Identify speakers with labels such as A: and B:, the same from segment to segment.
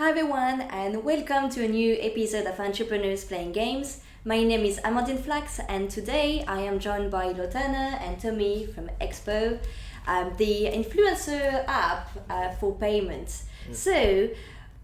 A: Hi everyone and welcome to a new episode of Entrepreneurs Playing Games. My name is Amandine Flachs and today I am joined by Lotanna and Tomi from XPO, the influencer app for payments. So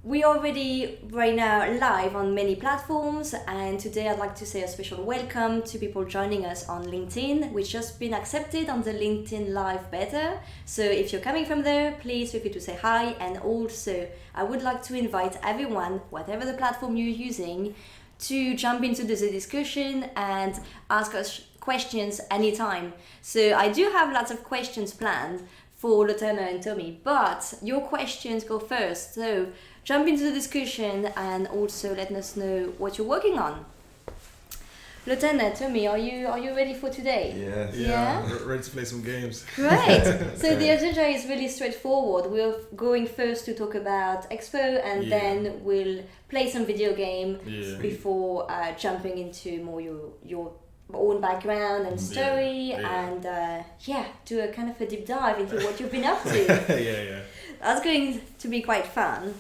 A: we are already right now live on many platforms, and today I'd like to say a special welcome to people joining us on LinkedIn, which just been accepted on the LinkedIn Live beta. So if you're coming from there, please feel free to say hi. And also I would like to invite everyone, whatever the platform you're using, to jump into the discussion and ask us questions anytime. So I do have lots of questions planned for Lotanna and Tomi, but your questions go first. So jump into the discussion and also let us know what you're working on. Lotanna, Tomi, are you ready for today?
B: Yes.
A: Yeah.
C: Ready to play some games.
A: Great. So the agenda is really straightforward. We're going first to talk about XPO and then we'll play some video game before jumping into more your own background and story and do a kind of a deep dive into what you've been up to. That's going to be quite fun.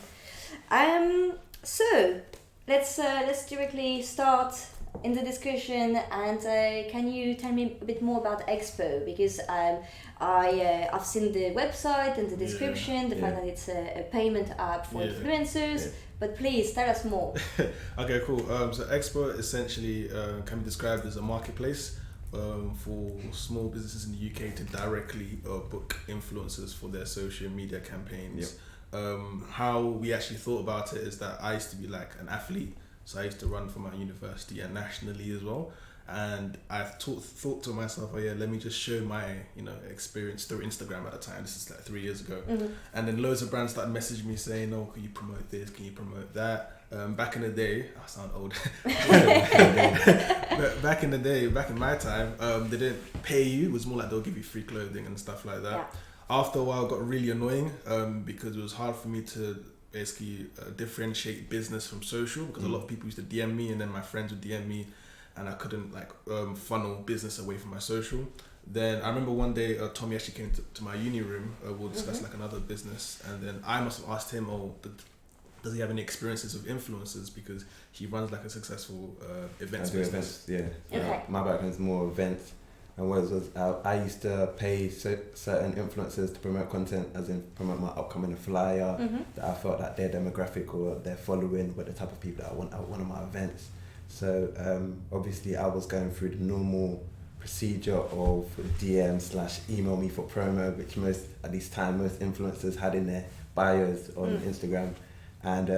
A: So let's directly start in the discussion, and can you tell me a bit more about XPO, because I've seen the website and the description, the fact that it's a payment app for influencers, but please tell us more.
C: Okay, cool. So XPO essentially can be described as a marketplace for small businesses in the UK to directly book influencers for their social media campaigns. How we actually thought about it is that I used to be like an athlete, so I used to run for my university and nationally as well. And I thought to myself, let me just show my experience through Instagram at the time. This is like 3 years ago. And then loads of brands started messaging me saying, "Oh, can you promote this? Can you promote that?" Back in the day, I sound old. But back in my time, they didn't pay you. It was more like they'll give you free clothing and stuff like that. Yeah. After a while, it got really annoying because it was hard for me to basically differentiate business from social, because a lot of people used to DM me and then my friends would DM me, and I couldn't funnel business away from my social. Then I remember one day Tomi actually came to my uni room. We'll discuss another business, and then I must have asked him, does he have any experiences with influencers, because he runs like a successful events business.
B: My background is more events, and I used to pay certain influencers to promote content, as in promote my upcoming flyer, that I felt that their demographic or their following were the type of people that I want at one of my events. So obviously I was going through the normal procedure of DM/email me for promo, which most influencers had in their bios on Instagram. And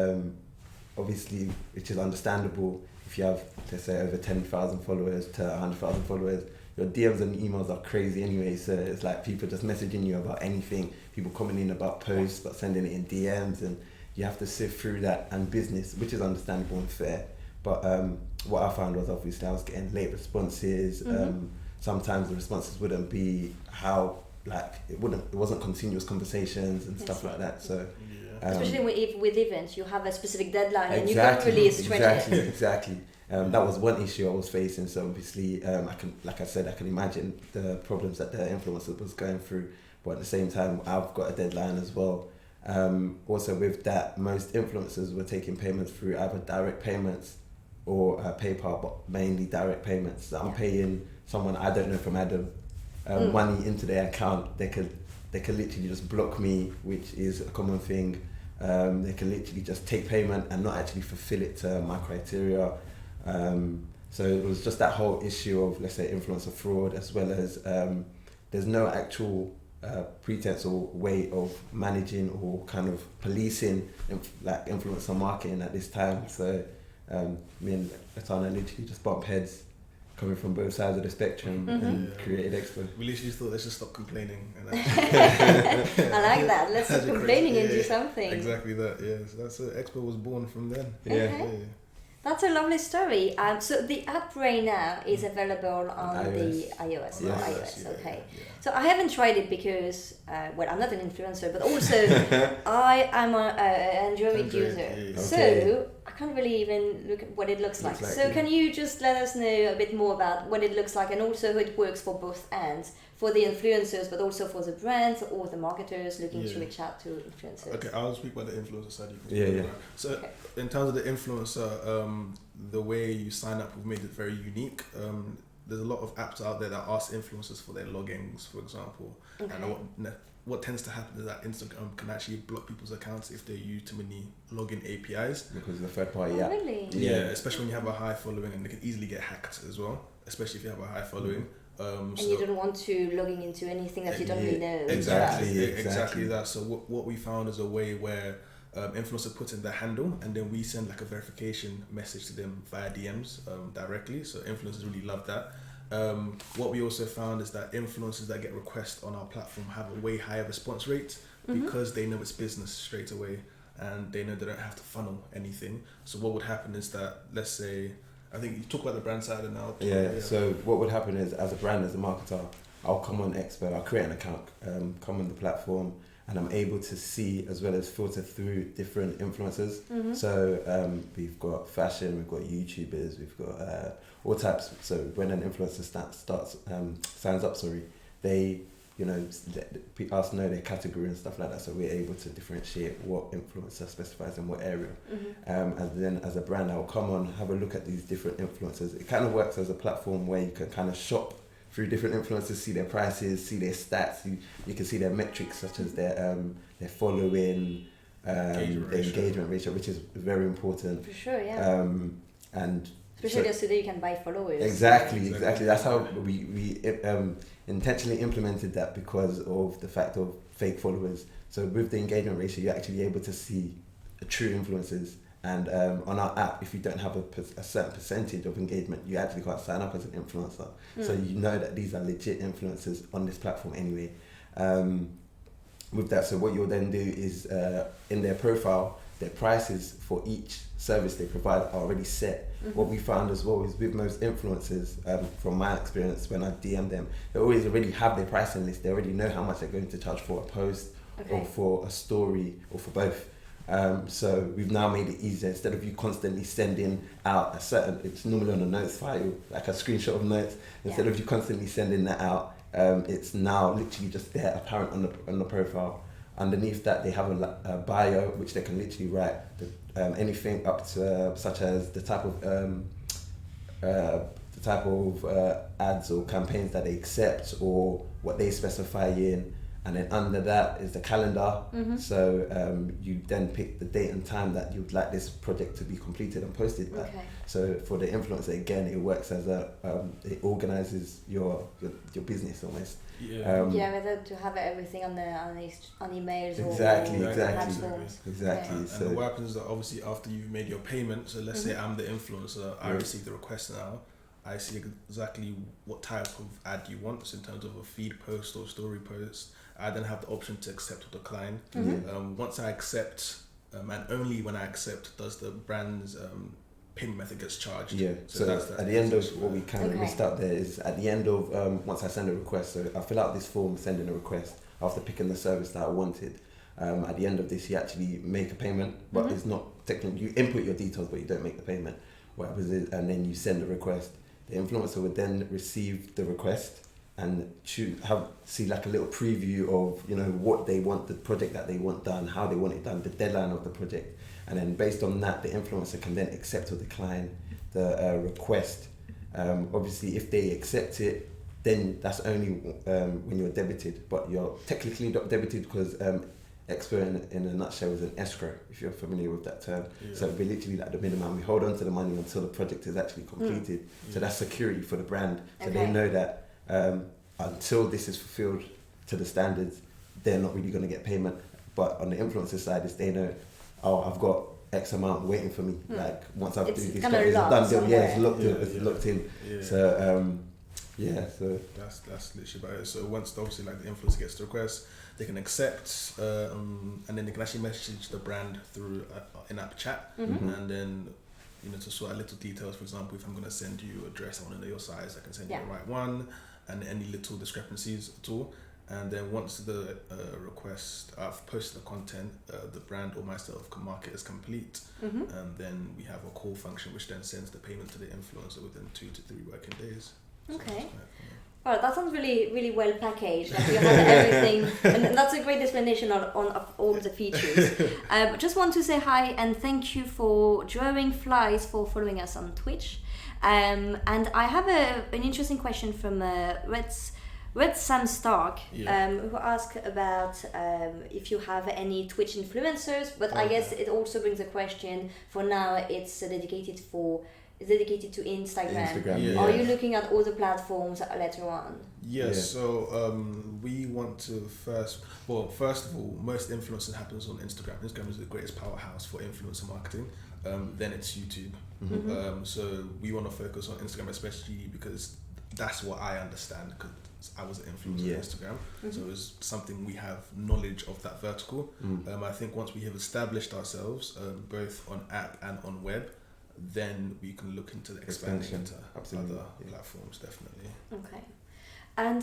B: obviously, which is understandable, if you have, let's say, over 10,000 followers to 100,000 followers, your DMs and emails are crazy anyway. So it's like people just messaging you about anything, people commenting about posts but sending it in DMs, and you have to sift through that and business, which is understandable and fair. But what I found was, obviously I was getting late responses. Sometimes the responses wouldn't be it wasn't continuous conversations and stuff like that. So
A: especially with events, you have a specific deadline and you can't really stretch it.
B: Exactly. That was one issue I was facing. So obviously, I can imagine the problems that the influencer was going through. But at the same time, I've got a deadline as well. Also with that, most influencers were taking payments through either direct payments or PayPal, but mainly direct payments. So I'm paying someone I don't know from Adam money into their account. They could literally just block me, which is a common thing. They can literally just take payment and not actually fulfill it to my criteria. So it was just that whole issue of, let's say, influencer fraud, as well as there's no actual pretense or way of managing or kind of policing influencer marketing at this time. So me and Lotanna literally just bump heads, coming from both sides of the spectrum, and created XPO.
C: We literally thought, let's just stop complaining.
A: I like that. Let's stop complaining and do something.
C: Exactly that. So that's XPO was born from then.
A: That's a lovely story. So the app right now is available on the iOS.
B: Yes.
A: Okay. So I haven't tried it because, I'm not an influencer, but also I am an Android user. So I can't really even look at what it looks like. So
B: yeah.
A: can you just let us know a bit more about what it looks like, and also how it works for both ends, for the influencers, but also for the brands or the marketers looking to reach out to influencers?
C: Okay, I'll speak about the influencer side.
B: Yeah.
C: So in terms of the influencer, the way you sign up, we've made it very unique. There's a lot of apps out there that ask influencers for their logins, for example.
A: Okay.
C: And what tends to happen is that Instagram can actually block people's accounts if they use too many login APIs.
B: Because of the third party
A: Really?
C: Yeah, especially when you have a high following, and they can easily get hacked as well, especially if you have a high following.
A: And you don't want to logging into anything that you don't really know.
C: Exactly that. So what we found is a way where influencer puts in their handle, and then we send like a verification message to them via DMs directly. So influencers really love that. What we also found is that influencers that get requests on our platform have a way higher response rate because they know it's business straight away, and they know they don't have to funnel anything. So what would happen is that, let's say, I think you talk about the brand side and now.
B: So what would happen is, as a brand, as a marketer, I'll come on XPO, I'll create an account, come on the platform, and I'm able to see as well as filter through different influencers. So we've got fashion, we've got YouTubers, we've got all types. So when an influencer signs up, they let us know their category and stuff like that. So we're able to differentiate what influencer specifies in what area. And then as a brand, I'll come on, have a look at these different influencers. It kind of works as a platform where you can kind of shop through different influencers, see their prices, see their stats. You can see their metrics such as their following, their engagement ratio, which is very important.
A: For sure, yeah.
B: And
A: especially just so that you can buy followers.
B: Exactly. That's how we intentionally implemented that, because of the fact of fake followers. So with the engagement ratio, you're actually able to see true influencers. And on our app, if you don't have a certain percentage of engagement, you actually can't sign up as an influencer. So you know that these are legit influencers on this platform anyway. With that, so what you'll then do is in their profile, their prices for each service they provide are already set. What we found as well is with most influencers, from my experience when I DM them, they always already have their pricing list. They already know how much they're going to charge for a post or for a story or for both. So we've now made it easier. Instead of you constantly sending out it's normally on a notes file, like a screenshot of notes. Instead of you constantly sending that out, it's now literally just there, apparent on the profile. Underneath that, they have a bio, which they can literally write anything up to, such as the type of ads or campaigns that they accept, or what they specify in. And then under that is the calendar. So you then pick the date and time that you'd like this project to be completed and posted by. So for the influencer, again, it works as it organizes your business almost.
A: Rather to have everything on emails or platforms.
B: Exactly.
C: And so what happens is that obviously after you've made your payment, so let's say I'm the influencer, I receive the request now. I see exactly what type of ad you want, so in terms of a feed post or story post. I then have the option to accept or decline. Once I accept, and only when I accept does the brand's payment method gets charged.
B: So that's at the end of what we kind of list out there is at the end of once I send a request. So I fill out this form sending a request after picking the service that I wanted. At the end of this, you actually make a payment, but it's not technically, you input your details, but you don't make the payment. What happens is, and then you send a request. The influencer would then receive the request and see like a little preview of what they want, the project that they want done, how they want it done, the deadline of the project, and then based on that, the influencer can then accept or decline the request. Obviously, if they accept it, then that's only when you're debited, but you're technically not debited because XPO in a nutshell is an escrow, if you're familiar with that term. So we literally like the minimum, we hold on to the money until the project is actually completed. So that's security for the brand. So they know that until this is fulfilled to the standards, they're not really going to get payment. But on the influencer side, is they know, I've got X amount waiting for me. Like once I've do this, it's done deal. It's locked in. So so
C: that's literally about it. So once obviously like the influencer gets the request, they can accept, and then they can actually message the brand through in-app chat, and then to sort out little details. For example, if I'm going to send you a dress, I want to know your size, I can send you the right one, and any little discrepancies at all. And then once the request, I've posted the content, the brand or myself can mark it as complete. And then we have a call function which then sends the payment to the influencer within 2 to 3 working days. So
A: Okay. Well, that sounds really, really well packaged. Like you have everything, and that's a great explanation of all the features. Just want to say hi and thank you for drawing flies for following us on Twitch. And I have an interesting question from Red Sam Stark, who asked about if you have any Twitch influencers. But I guess it also brings a question. For now, it's dedicated to Instagram. Are you looking at all the platforms later on?
C: Yes, so we want to first of all, most influencing happens on Instagram. Instagram is the greatest powerhouse for influencer marketing. Then it's YouTube. So we want to focus on Instagram, especially because that's what I understand, because I was an influencer on Instagram. So it's something we have knowledge of, that vertical. I think once we have established ourselves, both on app and on web, then we can look into the expanding into other platforms, definitely.
A: Okay. And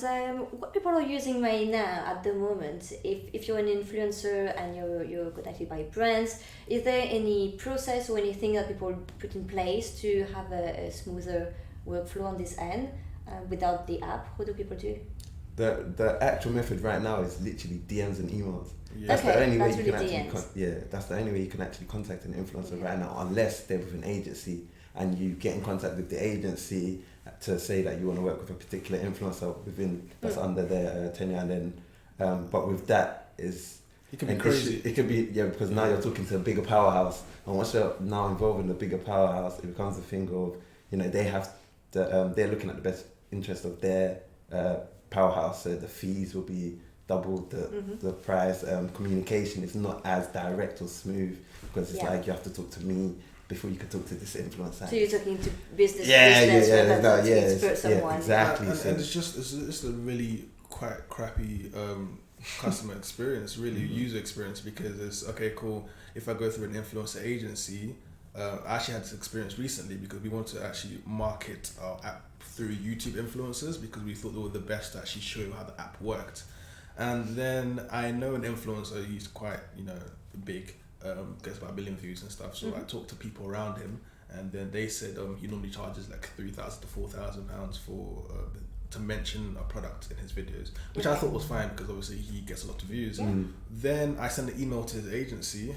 A: what people are using right now at the moment, if you're an influencer and you're contacted by brands, is there any process or anything that people put in place to have a smoother workflow on this end without the app? What do people do?
B: The actual method right now is literally DMs and emails.
A: That's the only way you can
B: actually that's the only way you can actually contact an influencer right now, unless they're with an agency and you get in contact with the agency to say that you want to work with a particular influencer that's under their tenure, and then but with that it
C: can be crazy.
B: It could be because now you're talking to a bigger powerhouse, and once you're now involved in a bigger powerhouse, it becomes a thing of they have they're looking at the best interest of their powerhouse, so the fees will be double the price. Communication is not as direct or smooth because it's like you have to talk to me before you can talk to this influencer.
A: So you're talking to business
B: someone. Exactly.
C: And it's just a really quite crappy customer experience, really user experience, because it's okay, cool. If I go through an influencer agency, I actually had this experience recently because we wanted to actually market our app through YouTube influencers because we thought they were the best to actually show how the app worked. And then I know an influencer, he's quite, big, gets about 1 million views and stuff. So I talked to people around him, and then they said he normally charges like £3,000 to £4,000 for to mention a product in his videos, which I thought was fine because obviously he gets a lot of views. Then I sent an email to his agency,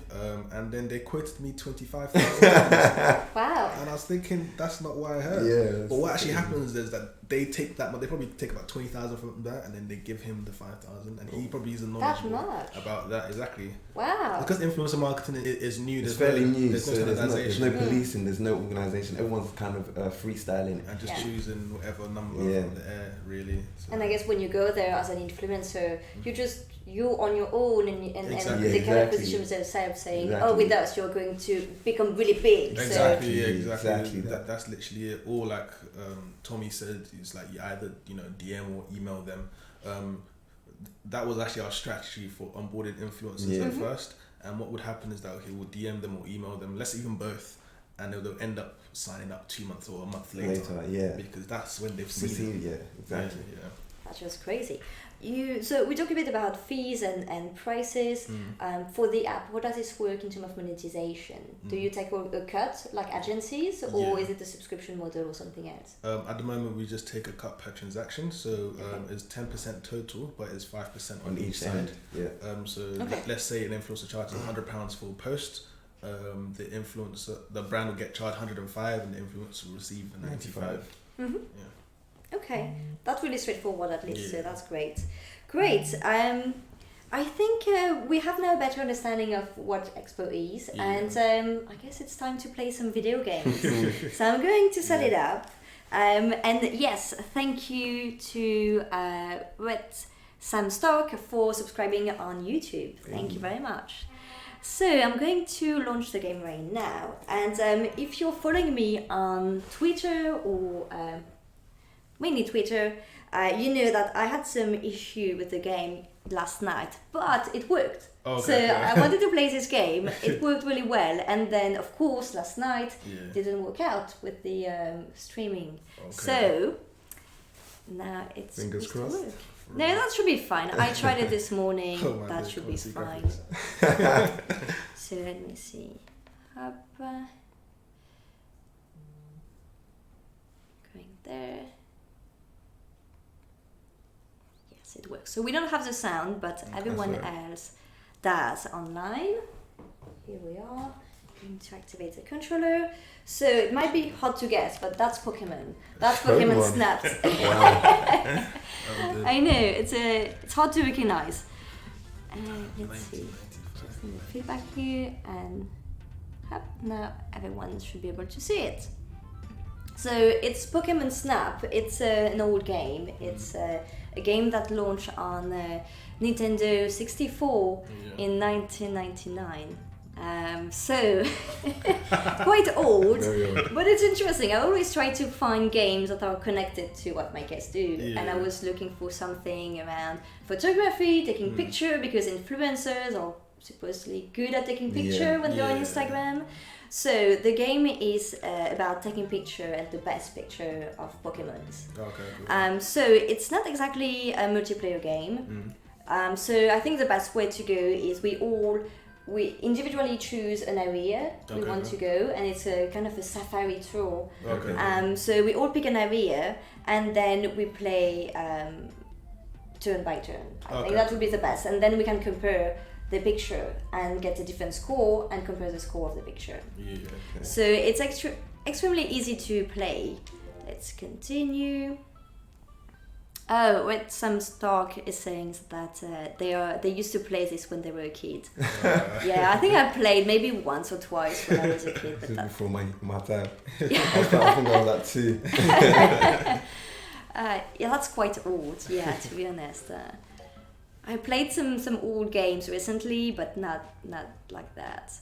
C: and then they quoted me £25,000.
A: Wow!
C: And I was thinking that's not what I heard. But what actually happens is that they take that, they probably take about 20,000 from that, and then they give him the 5,000, and he probably isn't knowledgeable about that. Exactly.
A: Wow!
C: Because influencer marketing is new.
B: It's fairly new.
C: There's
B: no policing. There's no organisation. Everyone's kind of freestyling
C: and just choosing whatever number from the air, really. So.
A: And I guess when you go there as an influencer, you're on your own, and they kind of position themselves saying, "Oh, with us, you're going to become really big."
C: Exactly. That's literally it. Or like Tommy said, it's like you either DM or email them. That was actually our strategy for onboarding influencers at first. And what would happen is that we'll DM them or email them, let's say even both, and they'll end up signing up 2 months or a month later. Because that's when they've seen it.
B: Exactly.
A: That's just crazy. So we talk a bit about fees and prices for the app. What does this work in terms of monetization? Do you take a cut like agencies, or is it a subscription model or something else?
C: At the moment, we just take a cut per transaction. So it's 10% total, but it's 5% on each side. Let's say an influencer charges £100 for a post. The brand will get charged 105, and the influencer will receive 95.
A: Okay, that's really straightforward at least, so that's great. I think we have now a better understanding of what XPO is, and I guess it's time to play some video games. So I'm going to set it up, and yes, thank you to Red Sam Stark for subscribing on YouTube. Thank you very much. So I'm going to launch the game right now, and if you're following me on Twitter or mainly Twitter, you know that I had some issue with the game last night, but it worked. I wanted to play this game. It worked really well, and then of course last night didn't work out with the streaming. So now it's
B: fingers crossed.
A: No, that should be fine. I tried it this morning.
C: Oh,
A: that should be fine. So let me see. Up, going there. Yes, it works. So we don't have the sound, but everyone else does online. Here we are. Going to activate the controller. So it might be hard to guess, but that's Pokemon. That's Pokemon Snap.
B: Wow.
A: I know, it's hard to recognize. Let's see. Just in the feedback here, and now everyone should be able to see it. So it's Pokemon Snap. It's an old game. It's a game that launched on Nintendo 64 in 1999. So quite old, but it's interesting. I always try to find games that are connected to what my guests do, and I was looking for something around photography, taking picture, because influencers are supposedly good at taking picture when they're on Instagram. So the game is about taking picture and the best picture of Pokemons.
C: Okay. Cool.
A: So it's not exactly a multiplayer game. So I think the best way to go is we individually choose an area we want to go, and it's a kind of a safari tour. So we all pick an area, and then we play turn by turn. I think that would be the best, and then we can compare the picture and get a different score and compare the score of the picture. So it's extremely easy to play. Let's continue. Oh, what some stock is saying that they used to play this when they were a kid. Yeah, I think I played maybe once or twice when I was a kid. But
B: before my time. I think I was like 2.
A: Yeah, that's quite old. Yeah, to be honest. I played some old games recently, but not like that.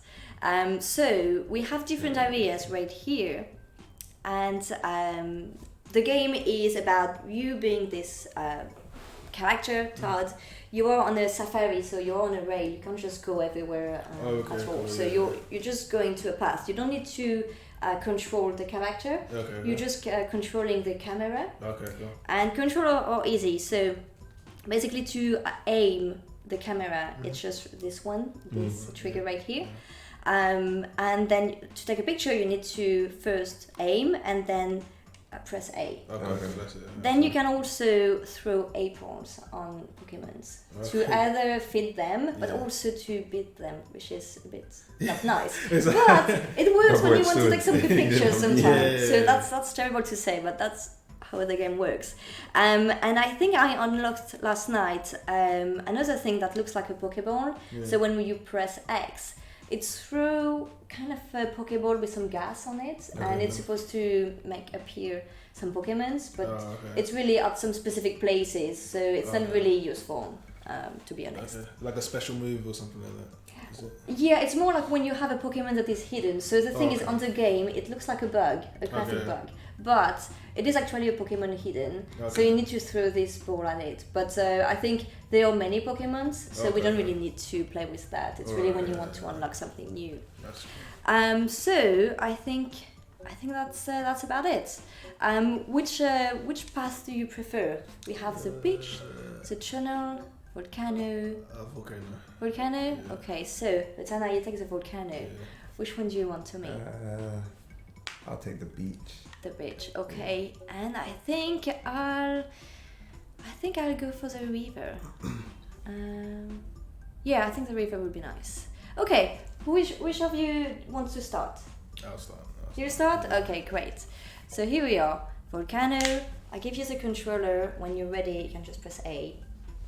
A: So we have different areas right here, and the game is about you being this character, Todd. You are on a safari, so you're on a rail. You can't just go everywhere at all. So you're just going to a path. You don't need to control the character. You're just controlling the camera. And control are easy. So basically, to aim the camera, it's just this trigger right here. And then to take a picture, you need to first aim and then press A. Then you can also throw aprons on Pokemons to either feed them, but also to beat them, which is a bit not nice. But it works when you want to take some good pictures sometimes. So that's terrible to say, but that's how the game works. And I think I unlocked last night another thing that looks like a Pokeball. So when you press X, it's through kind of a Pokeball with some gas on it, and it's supposed to make appear some Pokemons, but it's really at some specific places, so it's not really useful, to be honest.
C: Like a special move or something like that? Is it?
A: Yeah, it's more like when you have a Pokemon that is hidden. So the thing is, on the game, it looks like a bug, a graphic bug, but it is actually a Pokemon hidden, so you need to throw this ball at it. But I think there are many Pokemons, so we don't really need to play with that. It's really when you want to unlock something new.
C: That's cool.
A: So I think that's about it. Which path do you prefer? We have the beach, the channel, volcano. Volcano? Yeah. Okay, so Lotanna, you take the volcano. Yeah. Which one do you want, Tomi?
B: I'll take the beach.
A: The beach, okay. And I think I'll go for the river. Yeah, I think the river would be nice. Okay, which of you wants to start?
C: I'll start.
A: You start? Okay, great. So here we are, volcano. I give you the controller. When you're ready, you can just press A.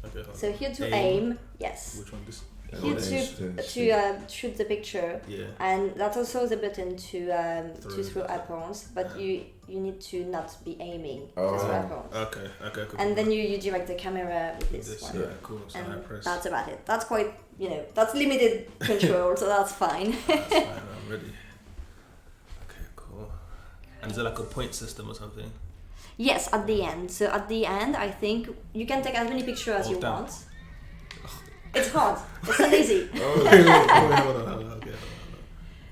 A: Okay. So here to aim, yes.
C: Which one? This.
A: Here to shoot the picture, and that's also the button to throw aprons, but you need to not be aiming to throw aprons.
C: Okay, cool.
A: And then you direct the camera with this one.
C: Yeah, cool. So
A: and
C: I press.
A: That's about it. That's quite, that's limited control, so that's fine.
C: That's fine, I'm ready. Okay, cool. And is there like a point system or something?
A: Yes, at the end. So at the end, I think you can take as many pictures as you want. It's hard. It's not easy.
C: Hold on. Okay,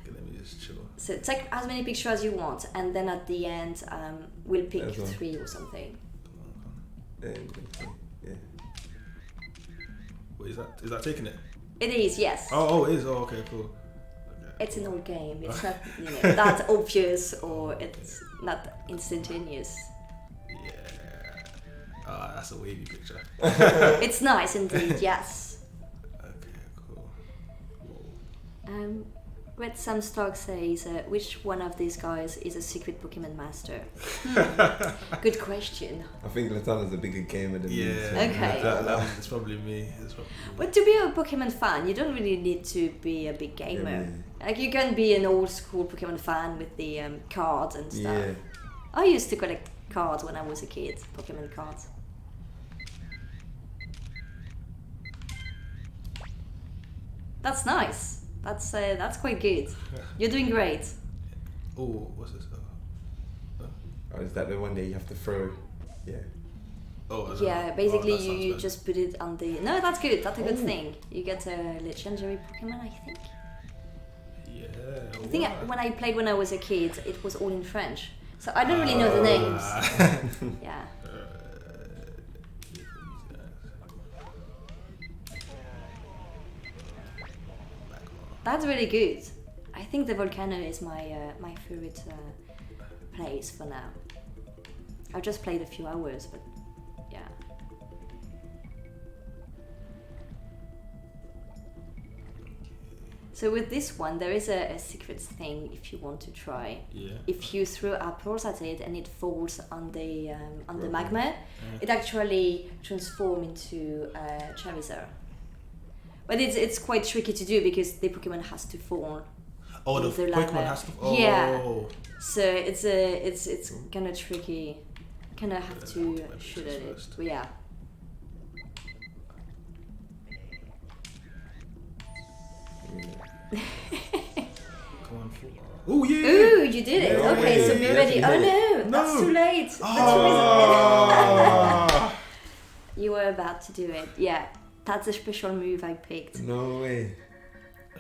C: let me just chill.
A: So take as many pictures as you want, and then at the end, we'll pick 3 or something.
B: Yeah.
C: Wait, is that taking it?
A: It is, yes.
C: Oh, it is. Oh, okay, cool. Okay.
A: It's an old game. It's not that obvious or it's not instantaneous.
C: Yeah. That's a wavy picture.
A: It's nice indeed, yes.
C: Okay, cool.
A: Red Sam Stark says, which one of these guys is a secret Pokemon master? Good question.
B: I think Lotanna's a bigger gamer than me.
C: Yeah.
B: So
A: Okay.
C: It's probably me.
A: But to be a Pokemon fan, you don't really need to be a big gamer. Like you can be an old school Pokemon fan with the cards and stuff.
B: Yeah.
A: I used to collect cards when I was a kid, Pokemon cards. That's nice. That's quite good. You're doing great.
C: Oh, what's this?
B: Oh, is that the one that you have to throw? Yeah.
C: Oh,
A: Yeah, basically
C: that sounds
A: you
C: bad.
A: just put it on the... No, that's good. That's a good thing. You get a legendary Pokemon, I think.
C: Yeah.
A: I think when I played when I was a kid, it was all in French. So I don't really know the names. Yeah. That's really good. I think the volcano is my favorite place for now. I've just played a few hours, but yeah. So with this one, there is a secret thing if you want to try.
C: Yeah.
A: If you throw apples at it and it falls on the magma, it actually transforms into Charizard. But it's quite tricky to do because the Pokemon has to fall.
C: Oh, the
A: in
C: Pokemon
A: lava.
C: has to. Oh.
A: Yeah. So it's kind of tricky. Kind of have to
C: maybe
A: shoot at it.
C: first.
A: But yeah.
C: Come on. Oh yeah.
A: Ooh, you did it.
B: No
A: Okay, so
B: way.
A: be
B: You
A: ready.
B: actually
A: Oh
B: did
A: no, that's too late.
C: Oh.
A: You were about to do it. Yeah, that's a special move I picked.
B: No way.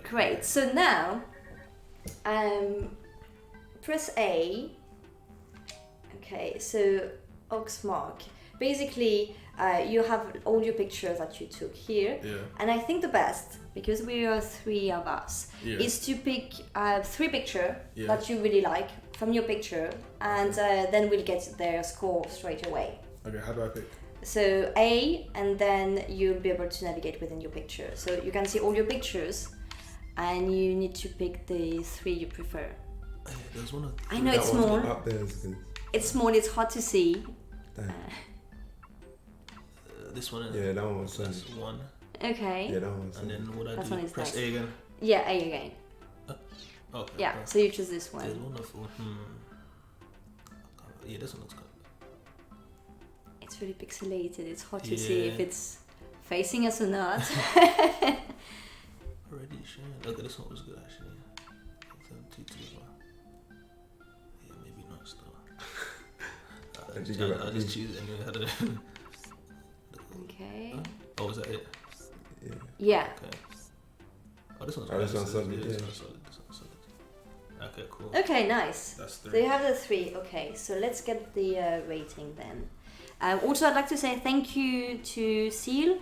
A: Great. So now, press A. Okay, so Oxmark. Basically, you have all your pictures that you took here.
C: Yeah.
A: And I think the best, because we are three of us,
C: Yeah.
A: is to pick 3 pictures
C: Yeah.
A: that you really like from your picture, and then we'll get their score straight away.
C: Okay, how do I pick?
A: So A, and then you'll be able to navigate within your picture. So you can see all your pictures, and you need to pick the 3 you prefer.
C: There's one.
A: I know it's small.
B: Up there is good.
A: It's small. It's hard to see.
B: Damn.
C: This one.
B: Yeah, that one was
C: So that's
B: solid.
C: one.
A: Okay.
B: Yeah, that one was
C: And
B: solid.
C: then what I
A: That
C: do?
A: one is
C: Press
A: nice.
C: A again.
A: Yeah, A again.
C: Okay.
A: Yeah.
C: okay.
A: So you choose this
C: There's
A: one.
C: one of. Yeah, this one looks good.
A: It's really pixelated. It's hard to see if
C: Yeah.
A: it's facing us or not.
C: Already sharing. Okay, this one was good actually. Yeah, maybe not still.
B: Did you give it
C: I'll
B: a
C: just
B: B?
C: choose anyway. How do
A: Okay.
C: Oh, is that it?
B: Yeah.
A: Yeah.
C: Okay. Oh, this one's
B: Oh, this
C: good.
B: one's solid,
C: This
B: yeah.
C: one's solid. This one's solid. Okay, cool.
A: Okay, nice.
C: That's
A: So
C: 3.
A: you have the 3. Okay, so let's get the rating then. Also, I'd like to say thank you to Seal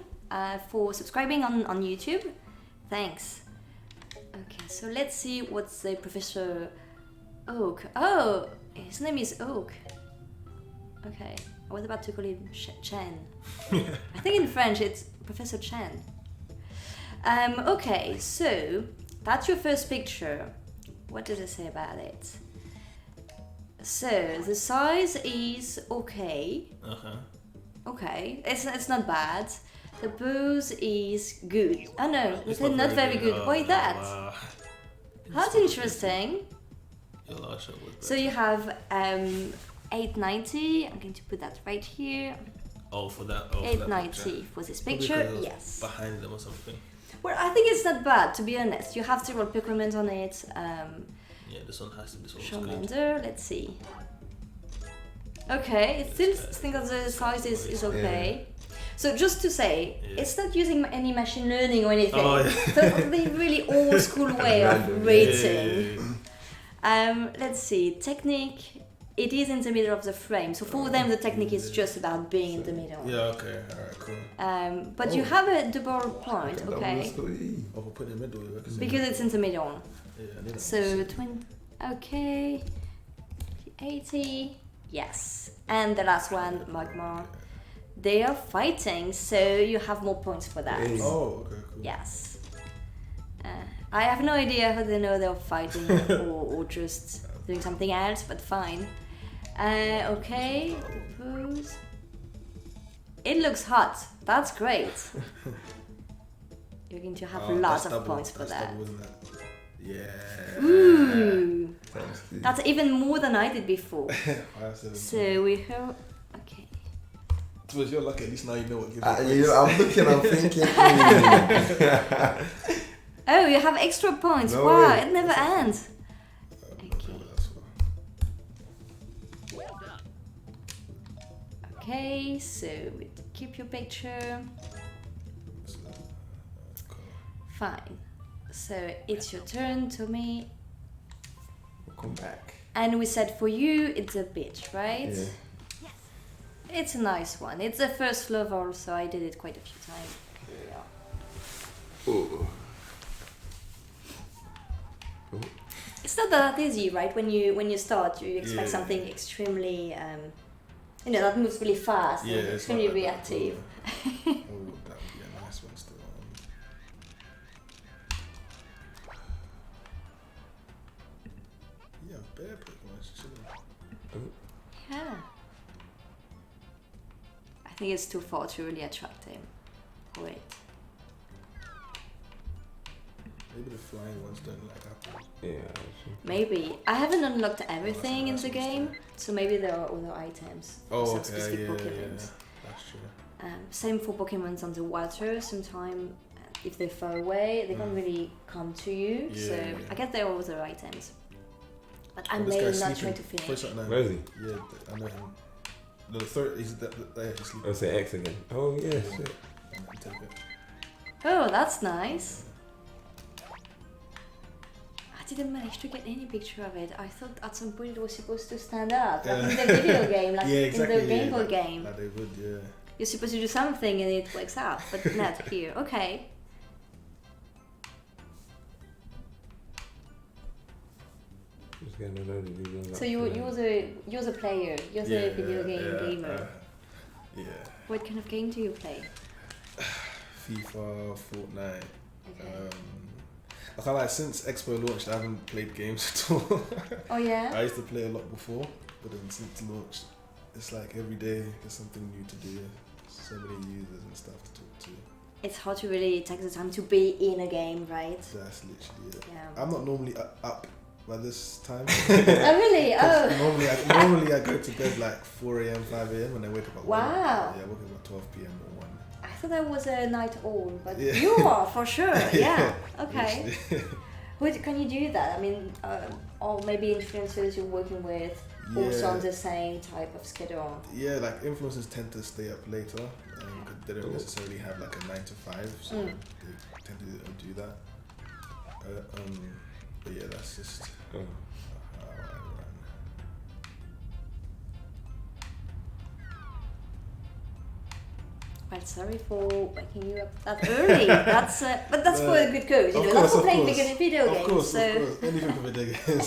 A: for subscribing on YouTube. Thanks. Okay, so let's see what's the Professor Oak. Oh, his name is Oak. Okay, I was about to call him Chen. I think in French it's Professor Chen. Okay, so that's your first picture. What does it say about it? So the size is okay.
C: Okay.
A: Okay, it's not bad. The pose is good. Oh no,
C: It's
A: not very good. Why that?
C: Wow.
A: That's interesting.
C: Your last shot was
A: So you have 890. I'm going to put that right here.
C: Oh, for that. Oh, for that
A: 890
C: picture.
A: for this
C: Probably
A: picture.
C: 'cause it was
A: Yes.
C: Behind them or something.
A: Well, I think it's not bad, to be honest. You have to roll Pokemon on it.
C: Yeah, this one has to. This one was good.
A: Charmander, let's see. Okay, it still think that the size is okay. So just to say,
C: Yeah.
A: it's not using any machine learning or anything.
C: Oh, yeah.
A: That's the really old school way of
B: Random.
A: rating. Let's see, technique. it is in the middle of the frame. So for them, the technique is just about being in the middle.
C: Yeah, okay, alright, cool.
A: But you have a double point, okay?
C: Oh, we'll put it in the middle.
A: Because it's in the middle.
C: Yeah, I need that.
A: So, okay, 80, yes. And the last one, Magma. They are fighting, so you have more points for that.
C: Oh, okay, cool.
A: Yes. I have no idea how they know they're fighting or just doing something else, but fine. Okay, pose. It looks hot. That's great. You're going to have lots of points for that.
C: Double, isn't it? Yeah.
A: Ooh. That's even more than I did before.
C: 5, 7,
A: So we have. Okay.
C: So you're lucky, at least now you know what gives
B: I'm looking, I'm thinking.
A: Oh, you have extra points.
B: No
A: wow,
B: way.
A: it never ends. Okay. Okay, so we keep your picture. Fine. So it's your turn, Tomi.
B: We'll come back.
A: And we said for you, it's a beach, right?
B: Yeah.
A: It's a nice one. It's the first level, so I did it quite a few times. Yeah.
B: Ooh.
A: It's not that easy, right? When you start, you expect something extremely, that moves really fast,
C: Yeah,
A: and
C: it's
A: extremely
C: not like
A: reactive.
C: that, that would be a nice one still. Yeah, bare Pokemon chilling.
A: Yeah. I think it's too far to really attract him. Wait.
C: Maybe the flying ones don't like apples.
B: Yeah.
A: Maybe. I haven't unlocked everything in the game, so maybe there are other items.
C: Oh,
A: some
C: okay,
A: specific
C: yeah,
A: Pokemons.
C: that's true.
A: Same for Pokemons on the water. Sometimes, if they're far away, they can't really come to you.
C: Yeah,
A: so
C: yeah.
A: I guess there are other items. But I
C: Oh, this
A: may
C: guy's
A: not try
C: sleeping.
A: to finish.
C: First at 9.
B: Where is he?
C: Yeah, I know him. No, the third is that he's sleeping.
B: I'll say X again. Oh, yeah, shit.
C: And take it.
A: Oh, that's nice. I didn't manage to get any picture of it. I thought at some point it was supposed to stand up, like in the video game, like
C: Yeah, exactly,
A: in the Game Boy
C: like,
A: game.
C: Like they would, yeah.
A: You're supposed to do something and it wakes up, but not here. Okay.
B: Just getting a load of videos.
A: So you're the player. You're the video game gamer.
C: Yeah.
A: What kind of game do you play?
C: FIFA, Fortnite.
A: Okay.
C: I feel like since XPO launched, I haven't played games at all.
A: Oh yeah.
C: I used to play a lot before, but then since launch, it's like every day there's something new to do. So many users and stuff to talk to.
A: It's hard to really take the time to be in a game, right?
C: That's literally it.
A: Yeah.
C: I'm not normally up by this time.
A: Oh really? Oh.
C: Normally I go to bed like 4 a.m, 5 a.m, and I wake up at 1.
A: Wow.
C: Yeah, I wake up at 12 p.m. or 1.
A: I thought I was a night owl, but
C: Yeah.
A: you are for sure. Yeah. Okay.
C: Literally.
A: Can you do that? I mean, or maybe influencers you're working with also on the same type of schedule.
C: Yeah, like influencers tend to stay up later. 'Cause they don't necessarily have like a 9 to 5, so they tend to do that. But yeah, that's just how I run.
A: Well, sorry for waking you up that early. But that's for a good cause. You know, that's for playing video games.
C: Of course. Anything for video games.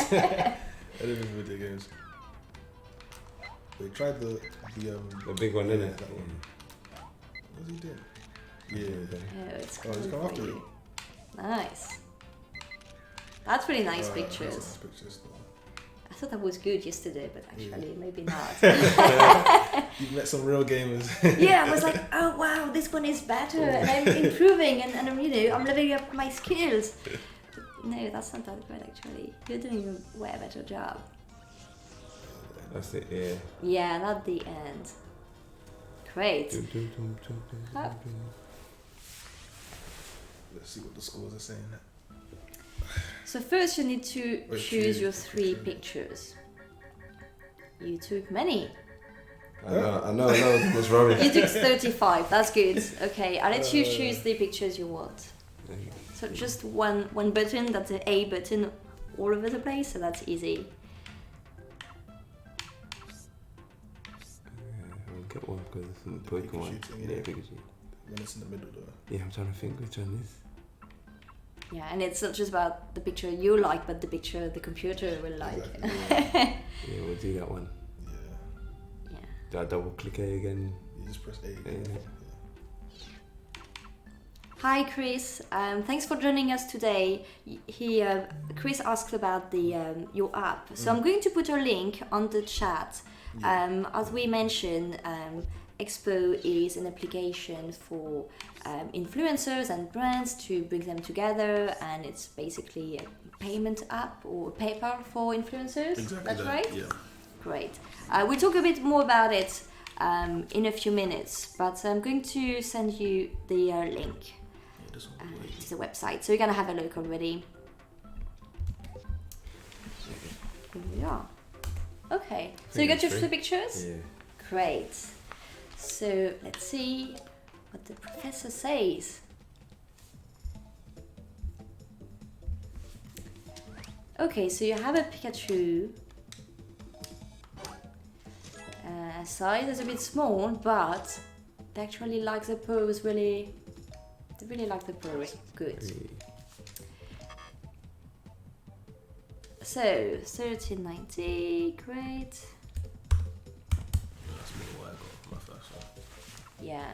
C: Anything for video games. They tried the
B: big one, didn't it?
C: that one. What's he doing? Yeah.
A: Oh, it's
C: Oh, he's come after you.
A: Nice. That's really nice
C: That's
A: pictures.
C: nice pictures though.
A: I thought that was good yesterday, but actually maybe not.
C: You've met some real gamers.
A: Yeah, I was like, oh wow, this one is better, and I'm improving, and I'm I'm leveling up my skills. No, that's not that good actually. You're doing a way better job.
B: That's it, yeah.
A: Yeah, not the end. Great.
C: Let's see what the scores are saying.
A: So first you need to choose your 3 pictures. You took many.
B: I know, it was rubbish.
A: You took 35, that's good. Okay, I'll let you choose the pictures you want. So just one button, that's the A button all over the place, so that's easy.
B: get one because it's in the
C: The
B: Pokemon.
C: Pikachu thing,
B: Yeah,
C: yeah.
B: Pikachu.
C: When it's in the middle though.
B: Yeah, I'm trying to think which one is.
A: Yeah, and it's not just about the picture you like, but the picture the computer will like.
C: Exactly,
B: Yeah, we'll do that one.
C: Yeah.
A: Yeah.
B: Do I double click it again?
C: You just press A.
B: Yeah.
A: Hi Chris, thanks for joining us today. Chris asked about the your app, so I'm going to put a link on the chat. As we mentioned, XPO is an application for influencers and brands to bring them together, and it's basically a payment app or PayPal for influencers.
C: Exactly.
A: That's
C: that,
A: right?
C: Yeah.
A: Great. We'll talk a bit more about it in a few minutes, but I'm going to send you the link
C: This one.
A: to the website, so you're gonna have a look already. Here we are. Okay, so you got your
B: Fingers
A: three pictures?
B: Yeah.
A: Great. So let's see what the professor says. Okay, so you have a Pikachu. Size is a bit small, but they actually like the pose really. They really like the pose. Good. So 1390, great.
C: That's me what I got for my first one.
A: Yeah.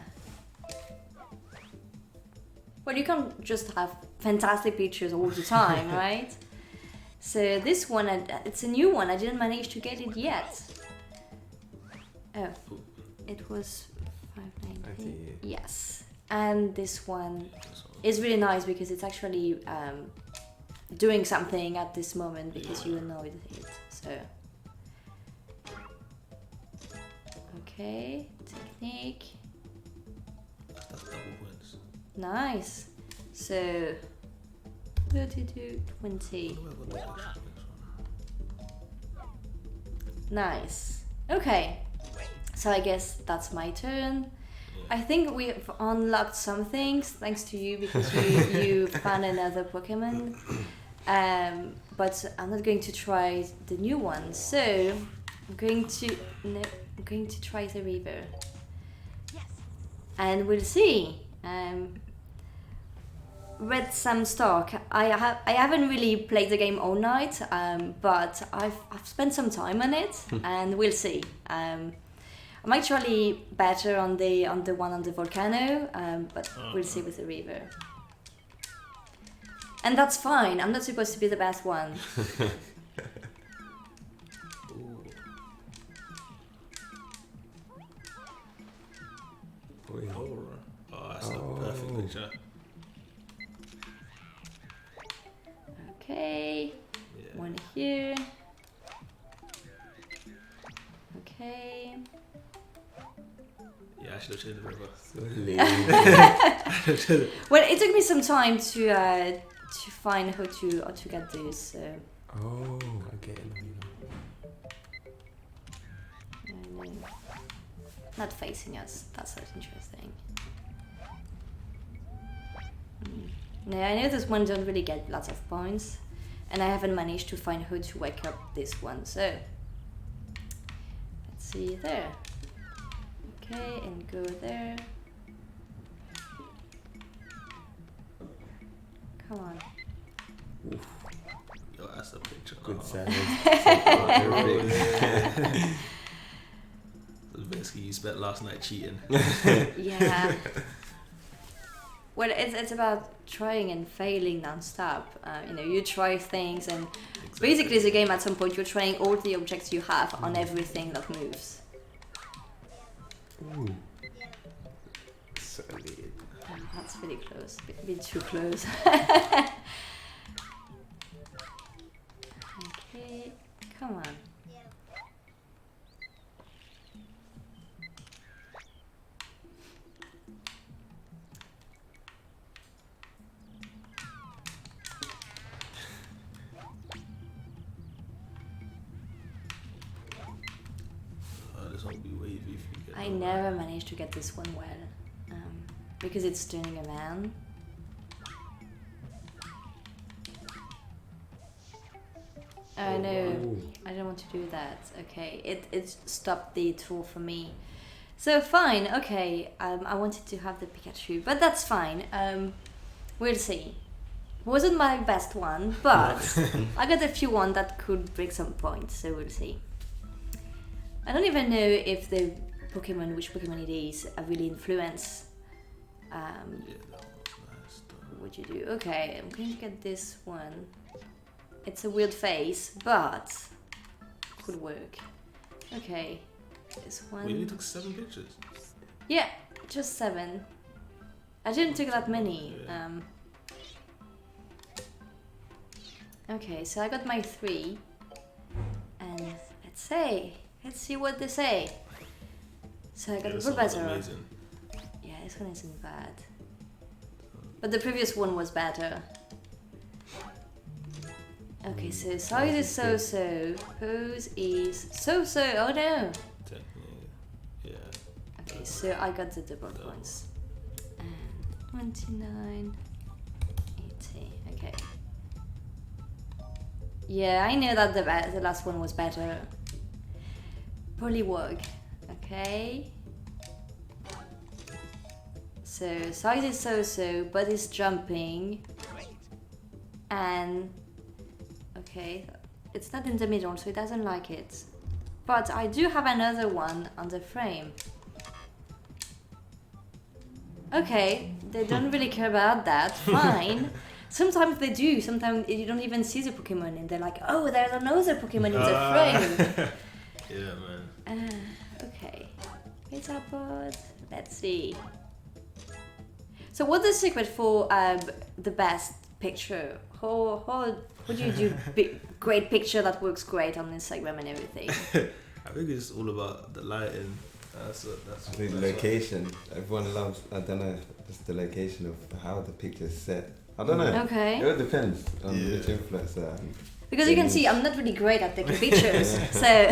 A: Well, you can't just have fantastic pictures all the time, right? So this one, it's a new one. I didn't manage to get it yet. Oh, it was 590. Yes, and this one is really nice because it's actually doing something at this moment because you annoyed it. So, okay, technique.
C: That's double points.
A: Nice. So 32, 20.
C: Where have I got those extra points from?
A: Nice. Okay. So I guess that's my turn. I think we've unlocked some things thanks to you because you found another Pokemon. But I'm not going to try the new one. So I'm going to try the river. And we'll see. Read some stock. I haven't really played the game all night, but I've spent some time on it, and we'll see. I'm actually better on the one on the volcano, but we'll see with the river. And that's fine. I'm not supposed to be the best one.
C: Oh, that's a perfect picture.
A: Okay.
C: Yeah.
A: One here. Okay.
C: Yeah, I should have changed the river.
A: Well, it took me some time to find how to get this. So.
B: Oh, okay.
A: Not facing us. That's not interesting. No, I know this one don't really get lots of points, and I haven't managed to find how to wake up this one. So let's see there. Okay, and go there. Come on.
C: Yo, that's a picture.
B: Good
C: Oh.
B: silence.
C: So basically, you spent last night cheating.
A: Yeah. Well, it's about trying and failing non-stop. You try things, and basically it's a game. At some point, you're trying all the objects you have on everything that moves.
B: Ooh. Solid.
A: Oh, that's really close. A bit too close. Okay, come on.
C: This won't be wavy if you get.
A: I never managed to get this one well, because it's turning a man. Oh no,
B: Ooh.
A: I don't want to do that. Okay, it stopped the tour for me. So fine, okay. I wanted to have the Pikachu, but that's fine. We'll see. Wasn't my best one, but I got a few one that could break some points, so we'll see. I don't even know if the Pokemon, which Pokemon it is, really influence
C: Yeah, that was nice.
A: what you do. Okay, I'm going to get this one. It's a weird face, but could work. Okay, this one.
C: We only took 7 pictures.
A: Yeah, just 7. I didn't take that many.
C: Yeah.
A: Okay, so I got my 3, and let's see what they say. So I got a
C: This one was
A: better.
C: amazing.
A: Yeah, this one isn't bad, but the previous one was better. Okay, so size is so-so, pose is so-so. Oh no.
C: Technically, yeah.
A: Okay, so I got the double points. And 29, 80. Okay. Yeah, I know that the last one was better. Polywog. Okay. So size is so-so, but it's jumping. And okay, it's not in the middle, so it doesn't like it. But I do have another one on the frame. Okay, they don't really care about that. Fine. Sometimes they do. Sometimes you don't even see the Pokemon, and they're like, "Oh, there's another Pokemon in the frame."
C: Yeah, man.
A: Okay, Metapod. Let's see. So, what's the secret for the best picture? How would you do great picture that works great on Instagram and everything?
C: I think it's all about the lighting.
B: I think the location. Everyone loves. I don't know. Just the location of how the picture is set. I don't know.
A: Okay.
B: It all depends on which influencer.
A: Because you can see, I'm not really great at taking pictures, so.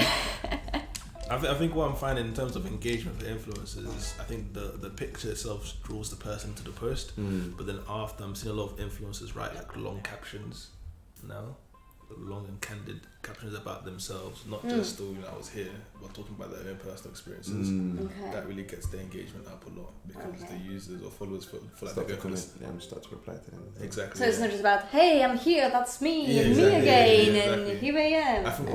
C: I think what I'm finding in terms of engagement for influencers is I think the picture itself draws the person to the post, but then after I'm seeing a lot of influencers write like long captions now, long and candid captions about themselves, not just I was here, but talking about their own personal experiences.
A: Okay.
C: That really gets the engagement up a lot because the users or followers feel like
B: Start
C: they're
B: to
C: going
B: comment. Yeah, start to reply to them.
C: Exactly.
A: So it's not just about, hey, I'm here, that's me,
C: Yeah,
A: and
C: exactly,
A: me again,
C: yeah,
A: and
C: exactly.
A: here I am.
C: I think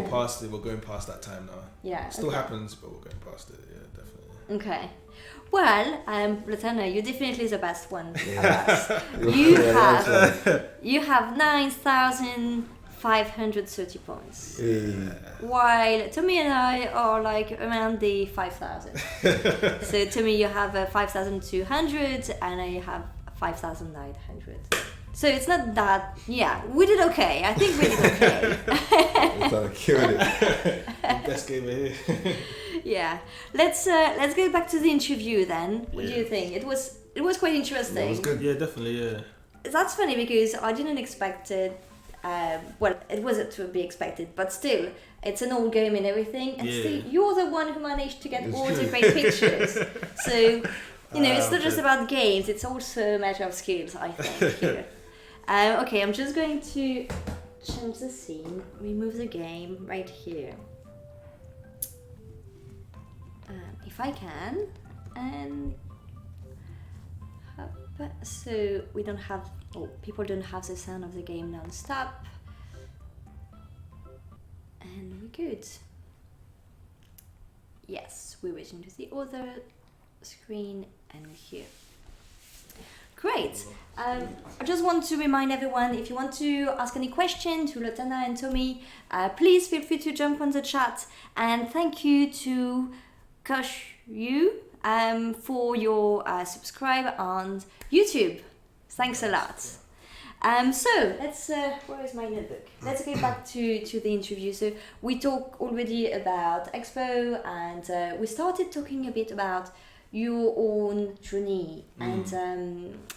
C: we're going past that time now.
A: Yeah.
C: It still
A: okay.
C: happens, but we're going past it. Yeah, definitely.
A: Okay. Well, Lotanna, you're definitely the best one of us. You have 9,530 points. While Tomi and I are like around the 5,000. So Tomi, you have 5,200 and I have 5,900. So it's not that, yeah, we did okay. I think we did okay.
B: It's killing it.
C: Best game here.
A: Yeah. Let's go back to the interview then. What do you think? It was quite interesting.
B: It was good.
C: Yeah, definitely, yeah.
A: That's funny because I didn't expect it. Well, it wasn't to be expected, but still, it's an old game and everything, and still, you're the one who managed to get all the great pictures. So, it's not just about games; it's also a matter of skills, I think. Here. Okay, I'm just going to change the scene, remove the game right here, if I can, and. So we don't have, people don't have the sound of the game non-stop, and we're good. Yes, we're waiting to the other screen, and we're here. Great. I just want to remind everyone, if you want to ask any question to Lotanna and Tomi, please feel free to jump on the chat, and thank you to for your subscribe on YouTube. Thanks a lot. So let's where is my notebook? Let's get back to the interview. So we talked already about XPO, and we started talking a bit about your own journey and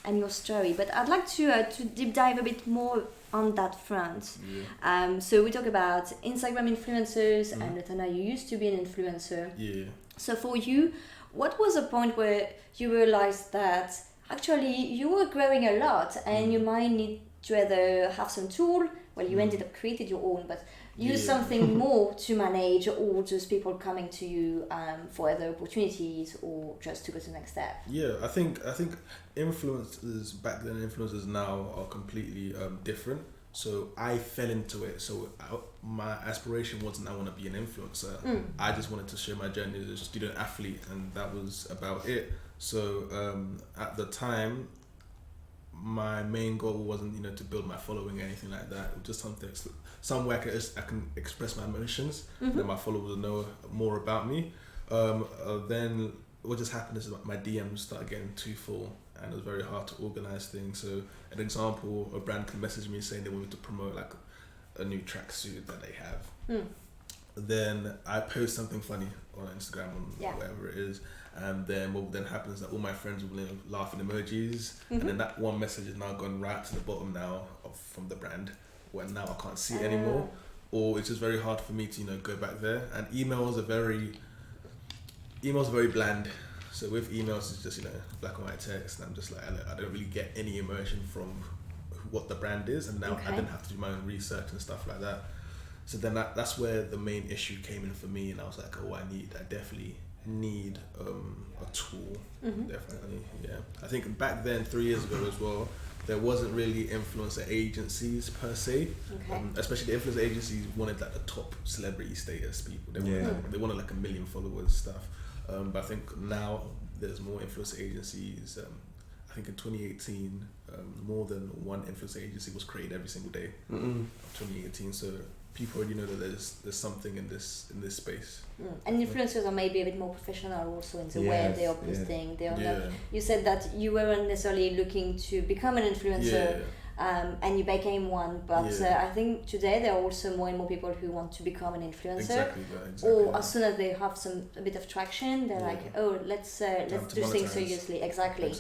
A: your story. But I'd like to deep dive a bit more on that front. Yeah. So we talk about Instagram influencers, and Lotanna, you used to be an influencer.
C: Yeah.
A: So for you, what was the point where you realized that actually you were growing a lot and you might need to either have some tool well, you ended up created your own, but use something more to manage all those people coming to you for other opportunities or just to go to the next step?
C: Yeah, I think influencers back then, influencers now are completely different. So I fell into it. So my aspiration wasn't I want to be an influencer. I just wanted to share my journey as a student athlete, and that was about it. So at the time, my main goal wasn't to build my following or anything like that. It was just something somewhere I can express my emotions. Then my followers know more about me. Then what just happened is my DMs started getting too full, and it was very hard to organize things. So an example, a brand can message me saying they want me to promote like a new tracksuit that they have. Then I post something funny on Instagram or whatever it is, and then what then happens is that all my friends will leave laughing emojis, and then that one message is now gone right to the bottom now from the brand, where now I can't see it anymore, or it's just very hard for me to go back there. And emails are very bland. So with emails, it's just black and white text, and I'm just like I don't really get any emotion from what the brand is, and now I then have to do my own research and stuff like that. So then that's where the main issue came in for me, and I was like, I definitely need a tool. Definitely, yeah. I think back then, 3 years ago as well, there wasn't really influencer agencies per se. Especially the influencer agencies wanted like the top celebrity status people. They wanted like 1 million followers stuff. But I think now there's more influencer agencies. I think in 2018, more than one influencer agency was created every single day. 2018, so people already know that there's something in this space.
A: And influencers are maybe a bit more professional also in the way they are posting. They are not, you said that you weren't necessarily looking to become an influencer. And you became one, but I think today there are also more and more people who want to become an influencer. Or as soon as they have a bit of traction, they're like, oh, let's do things seriously. Exactly.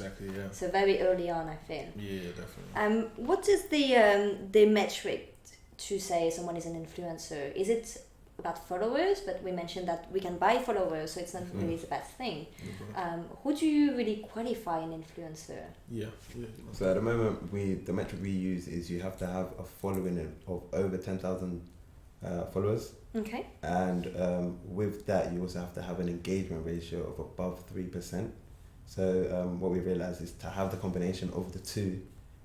A: So very early on, I feel.
C: Yeah, definitely.
A: What is the metric to say someone is an influencer? Is it about followers? But we mentioned that we can buy followers, so it's not really the best thing. Who do you really qualify an influencer?
B: So at the moment, the metric we use is you have to have a following of over 10,000 followers.
A: Okay.
B: And with that, you also have to have an engagement ratio of above 3%. So what we realized is to have the combination of the two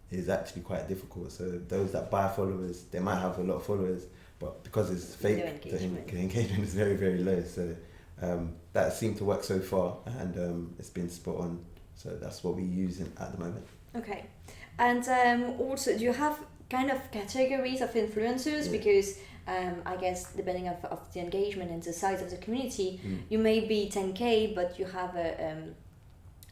B: is actually quite difficult. So those that buy followers, they might have a lot of followers, but because it's fake, the engagement is very, very low. So that seemed to work so far, and it's been spot on. So that's what we're using at the moment.
A: Okay. And also, do you have kind of categories of influencers? Because I guess depending of the engagement and the size of the community, you may be 10K, but you have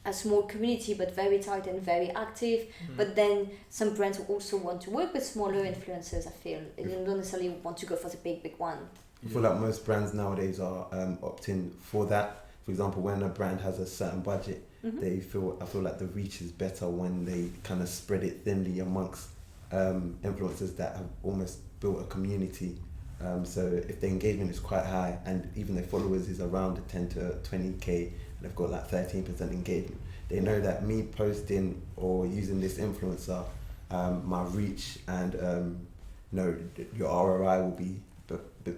A: a small community but very tight and very active, but then some brands also want to work with smaller influencers. I feel they don't necessarily want to go for the big one.
B: I feel like most brands nowadays are opting for that. For example, when a brand has a certain budget, I feel like the reach is better when they kind of spread it thinly amongst influencers that have almost built a community. So if the engagement is quite high and even their followers is around 10 to 20K, they've got like 13% engagement, they know that me posting or using this influencer, my reach and your ROI will be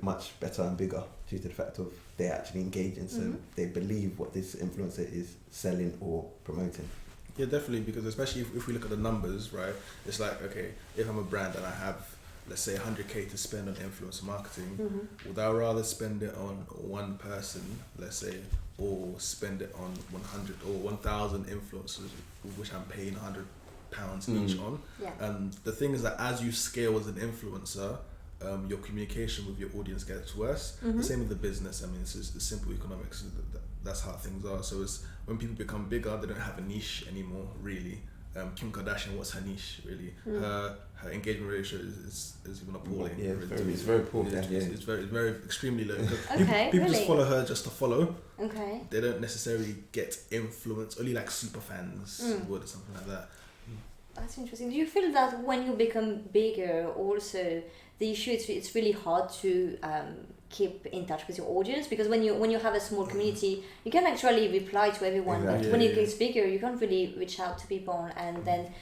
B: much better and bigger due to the fact of they're actually engaging, so they believe what this influencer is selling or promoting.
C: Yeah, definitely, because especially if we look at the numbers, right, it's like, okay, if I'm a brand and I have, let's say, 100K to spend on influencer marketing, would I rather spend it on one person, let's say, or spend it on 100 or 1,000 influencers, which I'm paying £100 each on? And the thing is that as you scale as an influencer, your communication with your audience gets worse. The same with the business. I mean, it's just the simple economics. That's how things are. So it's when people become bigger, they don't have a niche anymore, really. Kim Kardashian, what's her niche, really? Her engagement ratio is even appalling.
B: Yeah, it's very poor.
C: It's very extremely low.
A: Really?
C: People just follow her just to follow.
A: Okay.
C: They don't necessarily get influence. Only like super fans would, or something like that.
A: That's interesting. Do you feel that when you become bigger, also the issue it's really hard to keep in touch with your audience, because when you have a small community, you can actually reply to everyone, but when it gets bigger, you can't really reach out to people, and then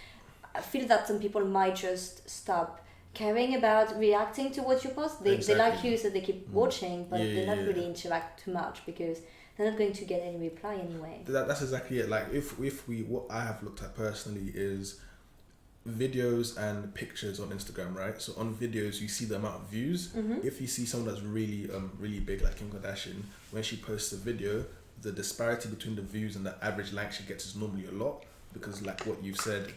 A: I feel that some people might just stop caring about reacting to what you post. They like you, so they keep watching, but they're not really interact too much because they're not going to get any reply anyway.
C: That's exactly it. Like if we what I have looked at personally is videos and pictures on Instagram, right? So on videos you see the amount of views. If you see someone that's really really big like Kim Kardashian, when she posts a video, the disparity between the views and the average like she gets is normally a lot, because like what you've said,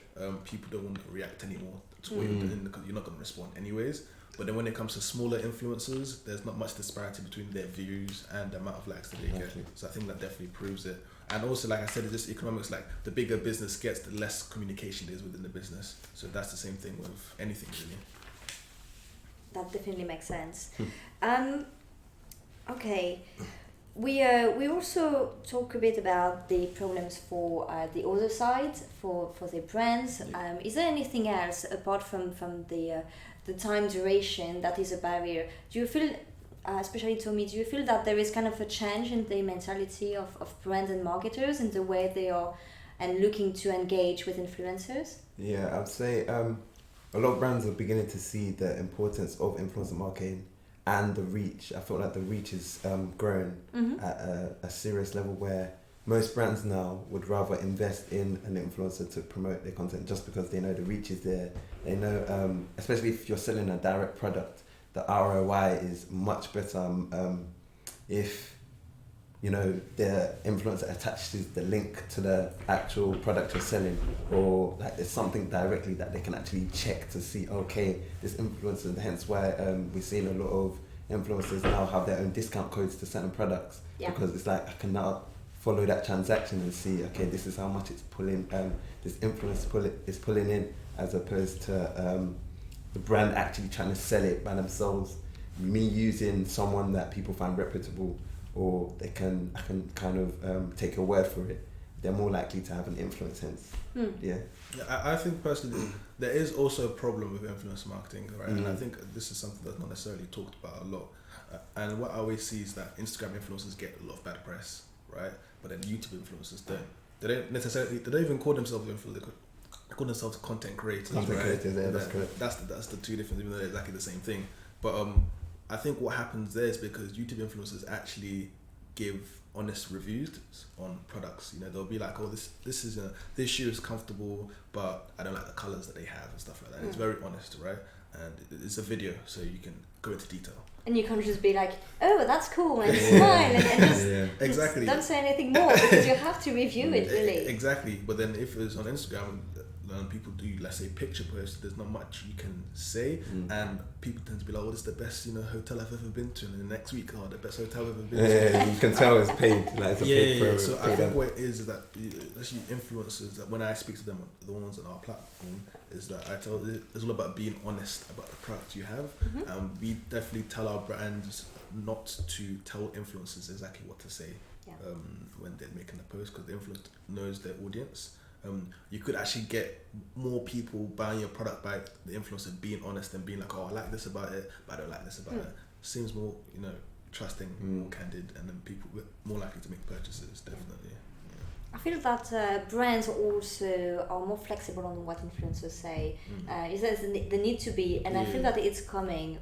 C: people don't want to react anymore to what you're doing because you're not going to respond anyways. But then when it comes to smaller influencers, there's not much disparity between their views and the amount of likes that they get. So I think that definitely proves it. And also, like I said, it's just economics. Like the bigger business gets, the less communication there is within the business. So that's the same thing with anything, really.
A: That definitely makes sense. Okay. We also talk a bit about the problems for the other side, for the brands. Is there anything else apart from the time duration that is a barrier? Do you feel, especially Tomi, do you feel that there is kind of a change in the mentality of brands and marketers in the way they are and looking to engage with influencers?
B: Yeah, I'd say a lot of brands are beginning to see the importance of influencer marketing and the reach. I feel like the reach is growing at a serious level where most brands now would rather invest in an influencer to promote their content just because they know the reach is there. They know, especially if you're selling a direct product, the ROI is much better if, you know, the influencer attaches the link to the actual product you're selling, or like there's something directly that they can actually check to see, okay, this influencer, hence why we're seeing a lot of influencers now have their own discount codes to certain products, because it's like I can now follow that transaction and see, okay, this is how much it's pulling, this influencer is pulling in, as opposed to the brand actually trying to sell it by themselves. Me using someone that people find reputable, or I can kind of take a word for it, they're more likely to have an influence, hence.
C: I think personally there is also a problem with influence marketing, right? And I think this is something that's not necessarily talked about a lot. And what I always see is that Instagram influencers get a lot of bad press, right? But then YouTube influencers don't. They don't even call themselves influencers. They call themselves content creators, right?
B: Creators, yeah, that's correct.
C: That's the two differences, even though they're exactly the same thing. But I think what happens there is because YouTube influencers actually give honest reviews on products. You know, they'll be like, oh, this shoe is comfortable, but I don't like the colors that they have and stuff like that. It's very honest, right? And it's a video, so you can go into detail.
A: And you can't just be like, oh, that's cool, and smile, and just
C: exactly.
A: Don't say anything more, because you have to review it, really.
C: Exactly. But then if it's on Instagram, and people do, let's say, picture posts, there's not much you can say, and people tend to be like, oh, this is the best, hotel I've ever been to, and then the next week, oh, the best hotel I've ever been to.
B: Yeah, you can tell it's paid. Like, it's a paid program.
C: So I think what it is that, especially influencers, that when I speak to them, the ones on our platform, is that it's all about being honest about the product you have. We definitely tell our brands not to tell influencers exactly what to say when they're making a post, because the influencer knows their audience. You could actually get more people buying your product by the influencer being honest and being like, oh, I like this about it, but I don't like this about it. Seems more, trusting, more candid, and then people more likely to make purchases, definitely.
A: I feel that brands also are more flexible on what influencers say. Is that the need to be, and I feel that it's coming.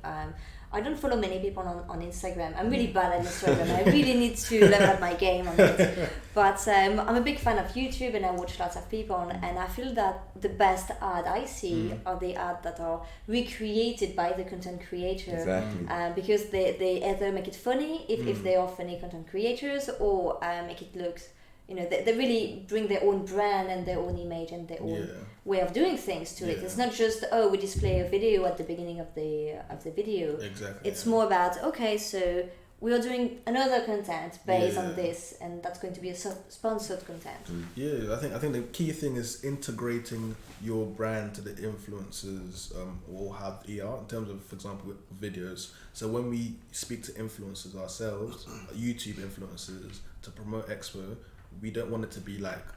A: I don't follow many people on Instagram. I'm really bad at Instagram. I really need to level up my game on it. But I'm a big fan of YouTube, and I watch lots of people. And I feel that the best ad I see are the ads that are recreated by the content creator.
B: Exactly.
A: Because they either make it funny if they are funny content creators, or make it look. They really bring their own brand and their own image and their own way of doing things to it. It's not just, we display a video at the beginning of the video.
C: Exactly.
A: It's more about, okay, so we are doing another content based on this, and that's going to be a sponsored content.
C: Yeah, I think the key thing is integrating your brand to the influencers or have ER in terms of, for example, videos. So when we speak to influencers ourselves, YouTube influencers, to promote XPO, we don't want it to be like,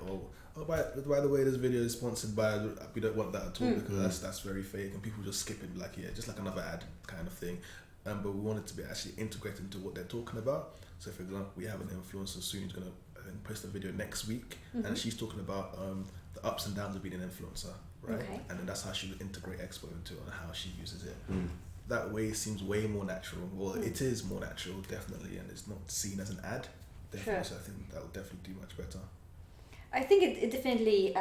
C: by the way, this video is sponsored by, we don't want that at all, because that's very fake, and people just skip it, like, just like another ad kind of thing. But we want it to be actually integrated into what they're talking about. So for example, we have an influencer soon who's going to post a video next week, and she's talking about the ups and downs of being an influencer. right?
A: Okay.
C: And then that's how she would integrate Expo into it and how she uses it.
B: Mm.
C: That way it seems way more natural. Well, it is more natural, definitely, and it's not seen as an ad. Definitely,
A: Sure.
C: so I think that would definitely do much better.
A: I think it definitely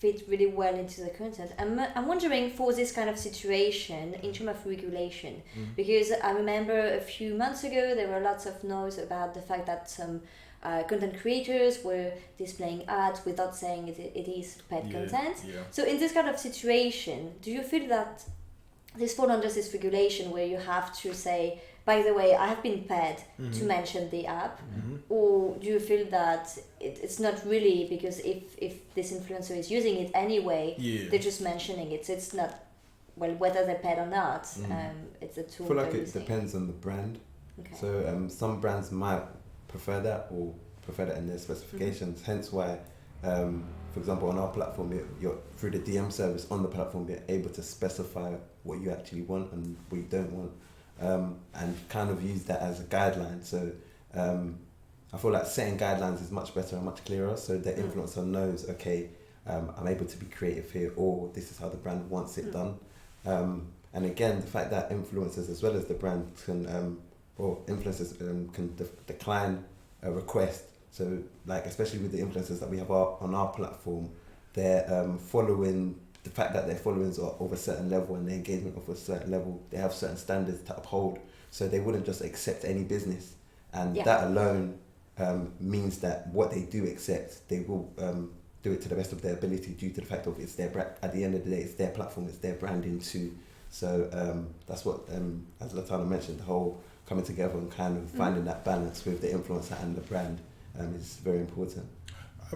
A: fits really well into the content. I'm wondering for this kind of situation in terms of regulation, because I remember a few months ago there were lots of noise about the fact that some content creators were displaying ads without saying it is paid content.
C: Yeah.
A: So in this kind of situation, do you feel that this falls under this regulation where you have to say, by the way, I have been paid to mention the app, or do you feel that it's not really, because if this influencer is using it anyway, they're just mentioning it, so it's not, well, whether they're paid or not, it's a tool.
B: I feel like
A: they're
B: it
A: using.
B: depends on the brand.
A: Okay.
B: So some brands might prefer that or prefer that in their specifications. Hence why, for example, on our platform, you're through the DM service on the platform, you're able to specify what you actually want and what you don't want. And kind of use that as a guideline. So I feel like setting guidelines is much better and much clearer, so the influencer knows, okay, I'm able to be creative here, or this is how the brand wants it done. And again, the fact that influencers as well as the brand can, or influencers can decline a request. So like, especially with the influencers that we have on our platform, they're following. The fact that their followings are of a certain level and their engagement of a certain level, they have certain standards to uphold. So they wouldn't just accept any business. And that alone means that what they do accept, they will do it to the best of their ability due to the fact of it's their brand. At the end of the day, it's their platform, it's their branding too. So that's what, as Lotanna mentioned, the whole coming together and kind of finding that balance with the influencer and the brand is very important.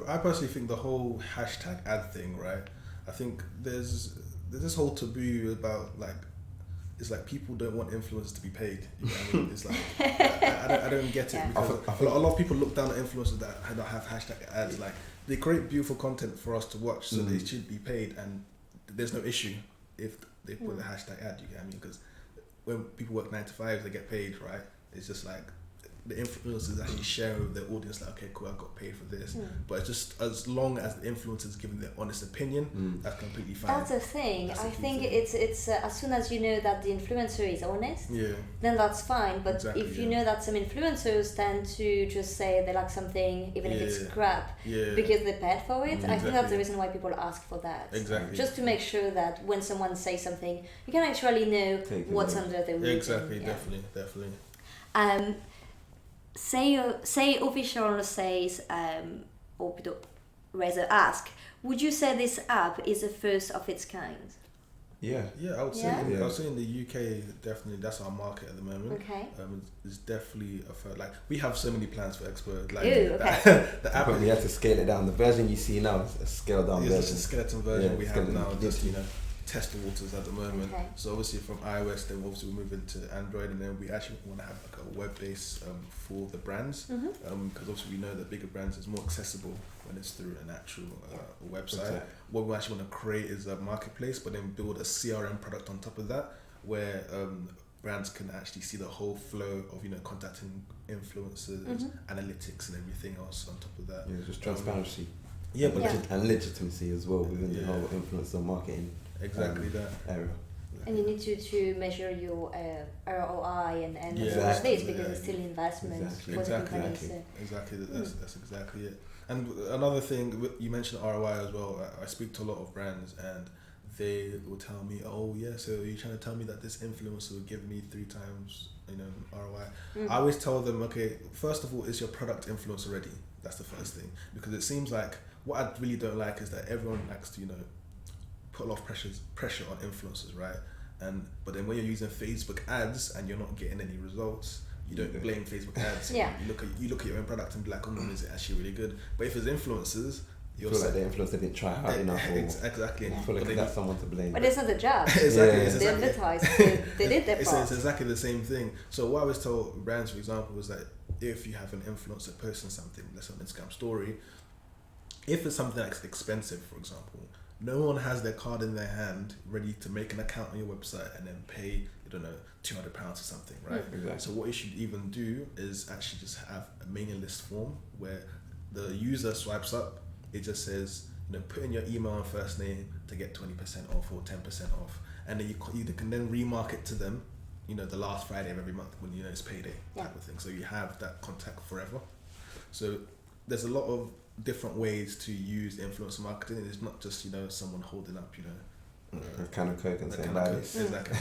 C: I personally think the whole hashtag ad thing, right? I think there's this whole taboo about like, it's like people don't want influencers to be paid. You know what I mean? It's like I don't get it, because a lot of people look down at influencers that have hashtag ads. Like, they create beautiful content for us to watch, so they should be paid, and there's no issue if they put the hashtag ad. You get what I mean? Because when people work 9 to 5, they get paid, right? It's just like the influencers actually share with their audience, like, okay, cool, I got paid for this. But it's just as long as the influencers giving their honest opinion, that's completely fine.
A: That's the thing.
C: That's
A: I
C: the key
A: think
C: thing.
A: it's as soon as you know that the influencer is honest, then that's fine. But if you know that some influencers tend to just say they like something, even if it's crap, because they paid for it, I think that's the reason why people ask for that.
C: Exactly.
A: Just to make sure that when someone says something, you can actually know what's under the roof.
C: Exactly, definitely.
A: Say official says, or rather ask, would you say this app is the first of its kind?
B: Yeah,
C: I would say.
A: Yeah?
C: I would say in the UK, definitely that's our market at the moment.
A: Okay.
C: It's definitely like, we have so many plans for Expo. Like,
A: the
C: app,
B: we have to scale it down. The version you see now is a scaled down version.
C: It's just a skeleton version we have now. Just
B: literally.
C: Test the waters at the moment.
A: Okay.
C: So obviously from iOS, then obviously we move into Android, and then we actually want to have like a web base for the brands, because obviously we know that bigger brands is more accessible when it's through an actual website.
B: Okay.
C: What we actually want to create is a marketplace, but then build a CRM product on top of that, where brands can actually see the whole flow of contacting influencers, analytics, and everything else on top of that.
B: Yeah, just transparency. And legitimacy as well within the whole influencer marketing.
C: Exactly that
B: area.
A: And you need to measure your ROI and
C: Yeah.
A: stuff like this, because it's still investment
B: Exactly.
A: for the
C: Exactly.
A: company. So.
C: Exactly, that's exactly it. And another thing, you mentioned ROI as well. I speak to a lot of brands, and they will tell me, oh yeah, so you're trying to tell me that this influencer will give me 3 times ROI. I always tell them, okay, first of all, is your product influencer ready? That's the first thing, because it seems like what I really don't like is that everyone likes to put a lot of pressure on influencers, right? But then when you're using Facebook ads and you're not getting any results, you don't blame Facebook ads.
A: Yeah.
C: You look at your own product and be like, oh, is it actually really good? But if it's influencers,
B: you feel like the influencer didn't try hard enough.
C: Exactly.
B: I feel like that's someone to blame.
A: But it's not the job.
C: Exactly.
A: They advertise. They did their part.
C: It's exactly the same thing. So what I always tell brands, for example, is that if you have an influencer posting something, let's say an Instagram story, if it's something that's expensive, for example, no one has their card in their hand ready to make an account on your website and then pay, £200 or something, right?
B: Exactly.
C: So what you should even do is actually just have a mailing list form where the user swipes up, it just says, put in your email and first name to get 20% off or 10% off, and then you can then remarket to them, the last Friday of every month when it's payday type of thing. So you have that contact forever. So there's a lot of different ways to use influencer marketing. It's not just someone holding up
B: a can of Coke and saying buy this.
C: Exactly.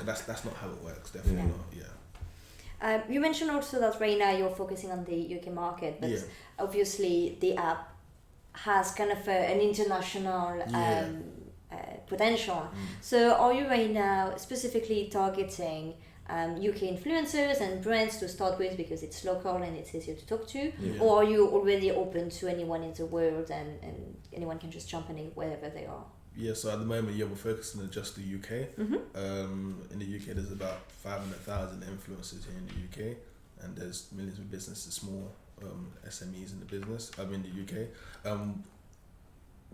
C: That's not how it works. Definitely not. Yeah.
A: You mentioned also that right now you're focusing on the UK market, but obviously the app has kind of an international potential. So are you right now specifically targeting UK influencers and brands to start with because it's local and it's easier to talk to, or are you already open to anyone in the world and anyone can just jump in wherever they are?
C: Yeah, so at the moment, we're focusing on just the UK. In the UK, there's about 500,000 influencers here in the UK, and there's millions of businesses, small SMEs in the UK.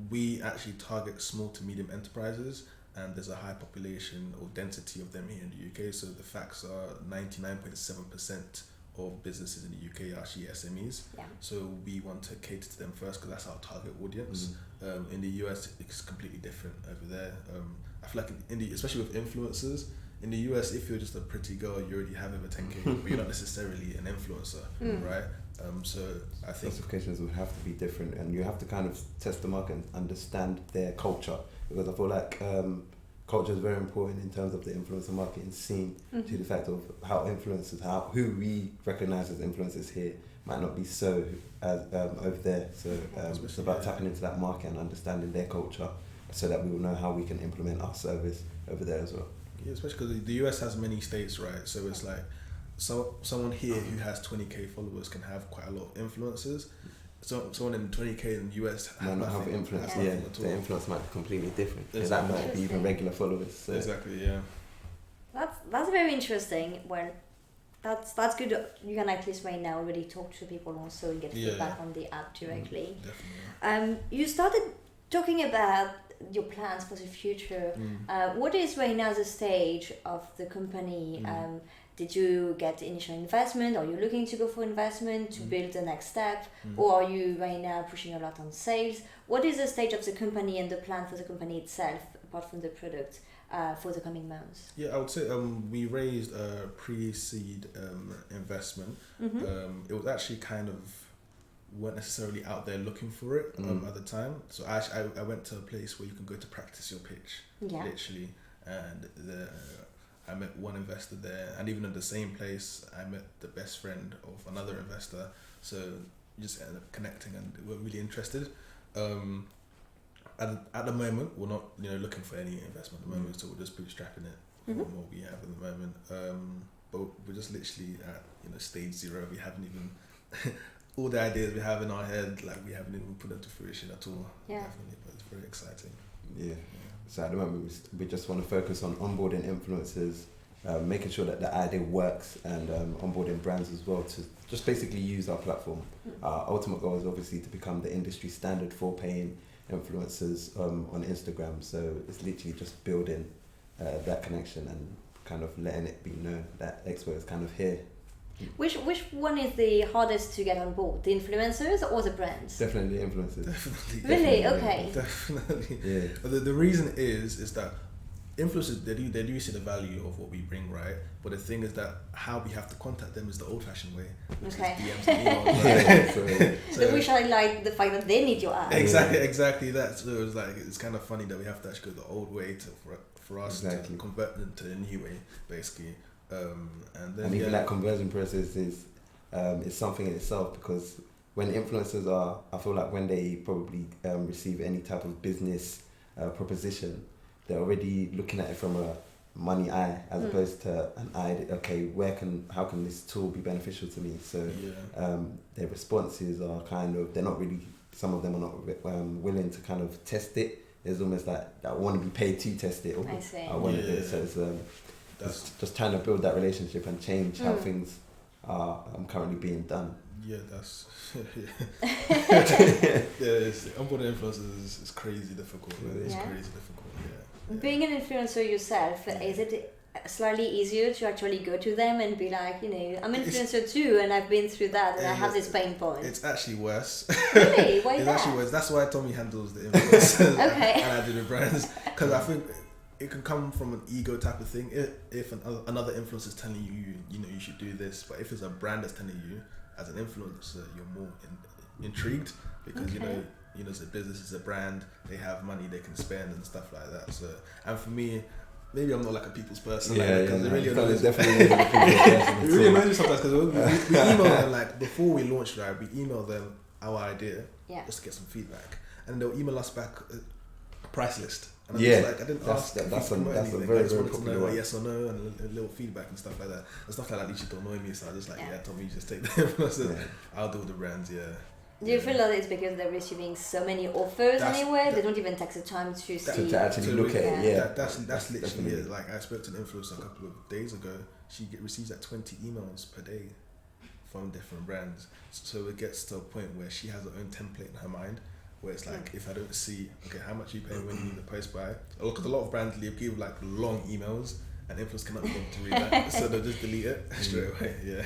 C: We actually target small to medium enterprises, and there's a high population or density of them here in the UK. So the facts are 99.7% of businesses in the UK are actually SMEs.
A: Yeah.
C: So we want to cater to them first because that's our target audience. In the US, it's completely different over there. I feel like especially with influencers, in the US, if you're just a pretty girl, you already have over 10K, but you're not necessarily an influencer, right? So I think
B: classifications would have to be different, and you have to kind of test the market and understand their culture, because I feel like culture is very important in terms of the influencer marketing scene, to the fact of how influencers, who we recognize as influencers here might not be so as over there. So it's about tapping into that market and understanding their culture, so that we will know how we can implement our service over there as well.
C: Yeah, especially because the US has many states, right? So it's like someone here who has 20k followers can have quite a lot of influencers. So someone in 20k in the US
B: might not have influence. Yeah, the influence might be completely different. Exactly. That might be even regular followers. So.
C: Exactly. Yeah.
A: That's very interesting. Well, that's good. You can at least right now already talk to people also and get feedback on the app directly.
C: Definitely.
A: You started talking about your plans for the future. What is right now the stage of the company? Did you get initial investment? Are you looking to go for investment to build the next step? Or are you right now pushing a lot on sales? What is the stage of the company and the plan for the company itself, apart from the product, for the coming months?
C: Yeah, I would say we raised a pre-seed investment. It was actually kind of, weren't necessarily out there looking for it at the time. So I went to a place where you can go to practice your pitch, literally, and I met one investor there, and even at the same place, I met the best friend of another investor. So we just ended up connecting, and we're really interested. At the moment, we're not looking for any investment at the moment, so we're just bootstrapping it from what we have at the moment. But we're just literally at stage 0. We haven't even all the ideas we have in our head, like we haven't even put them to fruition at all.
A: Yeah.
C: Definitely, but it's very exciting.
B: Yeah. So at the moment, we just want to focus on onboarding influencers, making sure that the idea works, and onboarding brands as well to just basically use our platform. Our ultimate goal is obviously to become the industry standard for paying influencers on Instagram. So it's literally just building that connection and kind of letting it be known that XPO is kind of here.
A: Which one is the hardest to get on board? The influencers or the brands?
B: Definitely influencers.
C: Definitely.
A: Really? Okay.
C: Definitely.
B: Yeah.
C: But the reason is that influencers, they do see the value of what we bring, right? But the thing is that how we have to contact them is the old-fashioned way.
A: Okay.
C: DMs and emails, right?
A: So which I like the fact that they need your app.
C: Exactly that. So it's kind of funny that we have to actually go the old way for us to convert them to the new way, basically. And even that conversion process is something in itself, because when influencers I feel like when they probably receive any type of business proposition, they're already looking at it from a money eye as opposed to an eye. Okay, how can this tool be beneficial to me? So their responses are kind of, they're not really, some of them are not willing to kind of test it. It's almost like I want to be paid to test it. Or
A: I see.
B: I want to do it. So it's just trying to build that relationship and change how things are currently being done.
C: Yeah, that's onboarding influencers is crazy difficult. Right? It's crazy difficult. Yeah.
A: Being an influencer yourself, is it slightly easier to actually go to them and be like, I'm an influencer too, and I've been through that, and I have this pain point?
C: It's actually worse.
A: Really? Why is that?
C: It's actually worse. That's why Tommy handles the influencers
A: Okay.
C: and I do the brands. Because I think it can come from an ego type of thing. If another influencer is telling you, you should do this, but if it's a brand that's telling you, as an influencer, you're more intrigued because, it's a business, it's a brand, they have money they can spend and stuff like that. So, and for me, maybe I'm not like a people's person. Because it really annoys me. It really annoys me sometimes because we email them, like, before we launch, right, we email them our idea just to get some feedback. And they'll email us back a price list. And I'm just like, I didn't ask.
B: That's a
C: anything.
B: very,
C: I just
B: very
C: wanted to
B: popular
C: know
B: one.
C: yes or no and a little feedback and stuff like that. And stuff like that literally don't annoy me. So I just like, Tommy, you just take the influencers. I'll do the brands,
A: Do you feel that it's because they're receiving so many offers anyway? They don't even take the time to see.
B: To actually look at it,
C: That's literally it. Like, I spoke to an influencer a couple of days ago. She receives like 20 emails per day from different brands. So it gets to a point where she has her own template in her mind, where it's like, if I don't see, okay, how much you pay when you need the post by? Because a lot of brands give like long emails, and influencers cannot be able to read that, so they'll just delete it straight away. Yeah.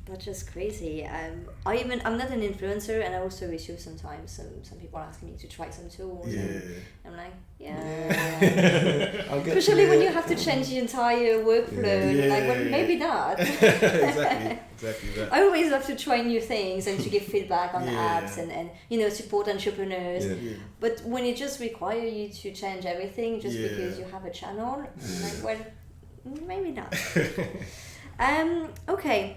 A: That's just crazy. I'm not an influencer, and I also receive sometimes some people asking me to try some tools. And I'm like, especially when you have to change the entire workflow. And like, well, maybe not.
C: exactly that.
A: I always love to try new things and to give feedback on apps and support entrepreneurs. But when it just requires you to change everything just because you have a channel, I'm like, well, maybe not. Okay.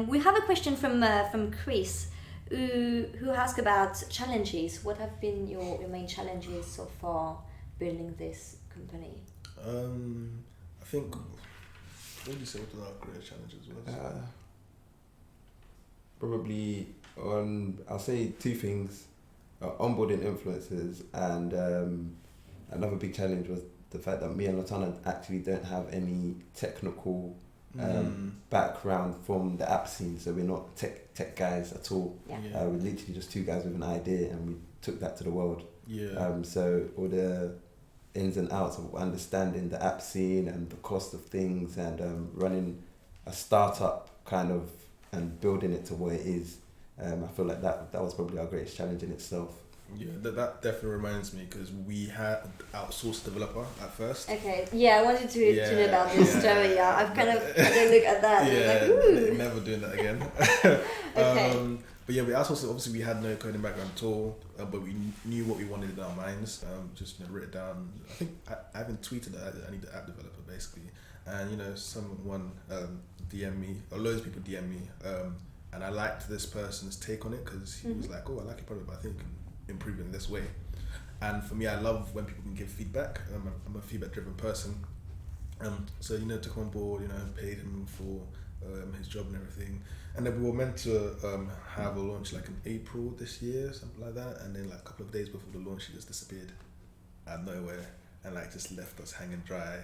A: We have a question from Chris, who asked about challenges. What have been your main challenges so far building this company?
C: I think, what would you say what our greatest challenges was?
B: Probably I'll say two things: onboarding influencers, and another big challenge was the fact that me and Lotanna actually don't have any technical background from the app scene, so we're not tech guys at all. We're literally just two guys with an idea, and we took that to the world. So all the ins and outs of understanding the app scene and the cost of things, and running a startup kind of and building it to where it is, I feel like that was probably our greatest challenge in itself.
C: That definitely reminds me, because we had outsourced developer at first.
A: Okay, I wanted to know about this story. I've kind of had a look at that. And like, ooh.
C: Never doing that again.
A: Okay.
C: But we outsourced it. Obviously, we had no coding background at all, but we knew what we wanted in our minds. Just wrote it down. I think I haven't tweeted that I need an app developer basically, and someone DM me, or loads of people DM me, and I liked this person's take on it, because he was like, "Oh, I like your product, but I think improve in this way." And for me, I love when people can give feedback. I'm a feedback driven person. So took him on board, paid him for his job and everything. And then we were meant to have a launch like in April this year, something like that. And then like a couple of days before the launch, he just disappeared out of nowhere and like just left us hanging dry.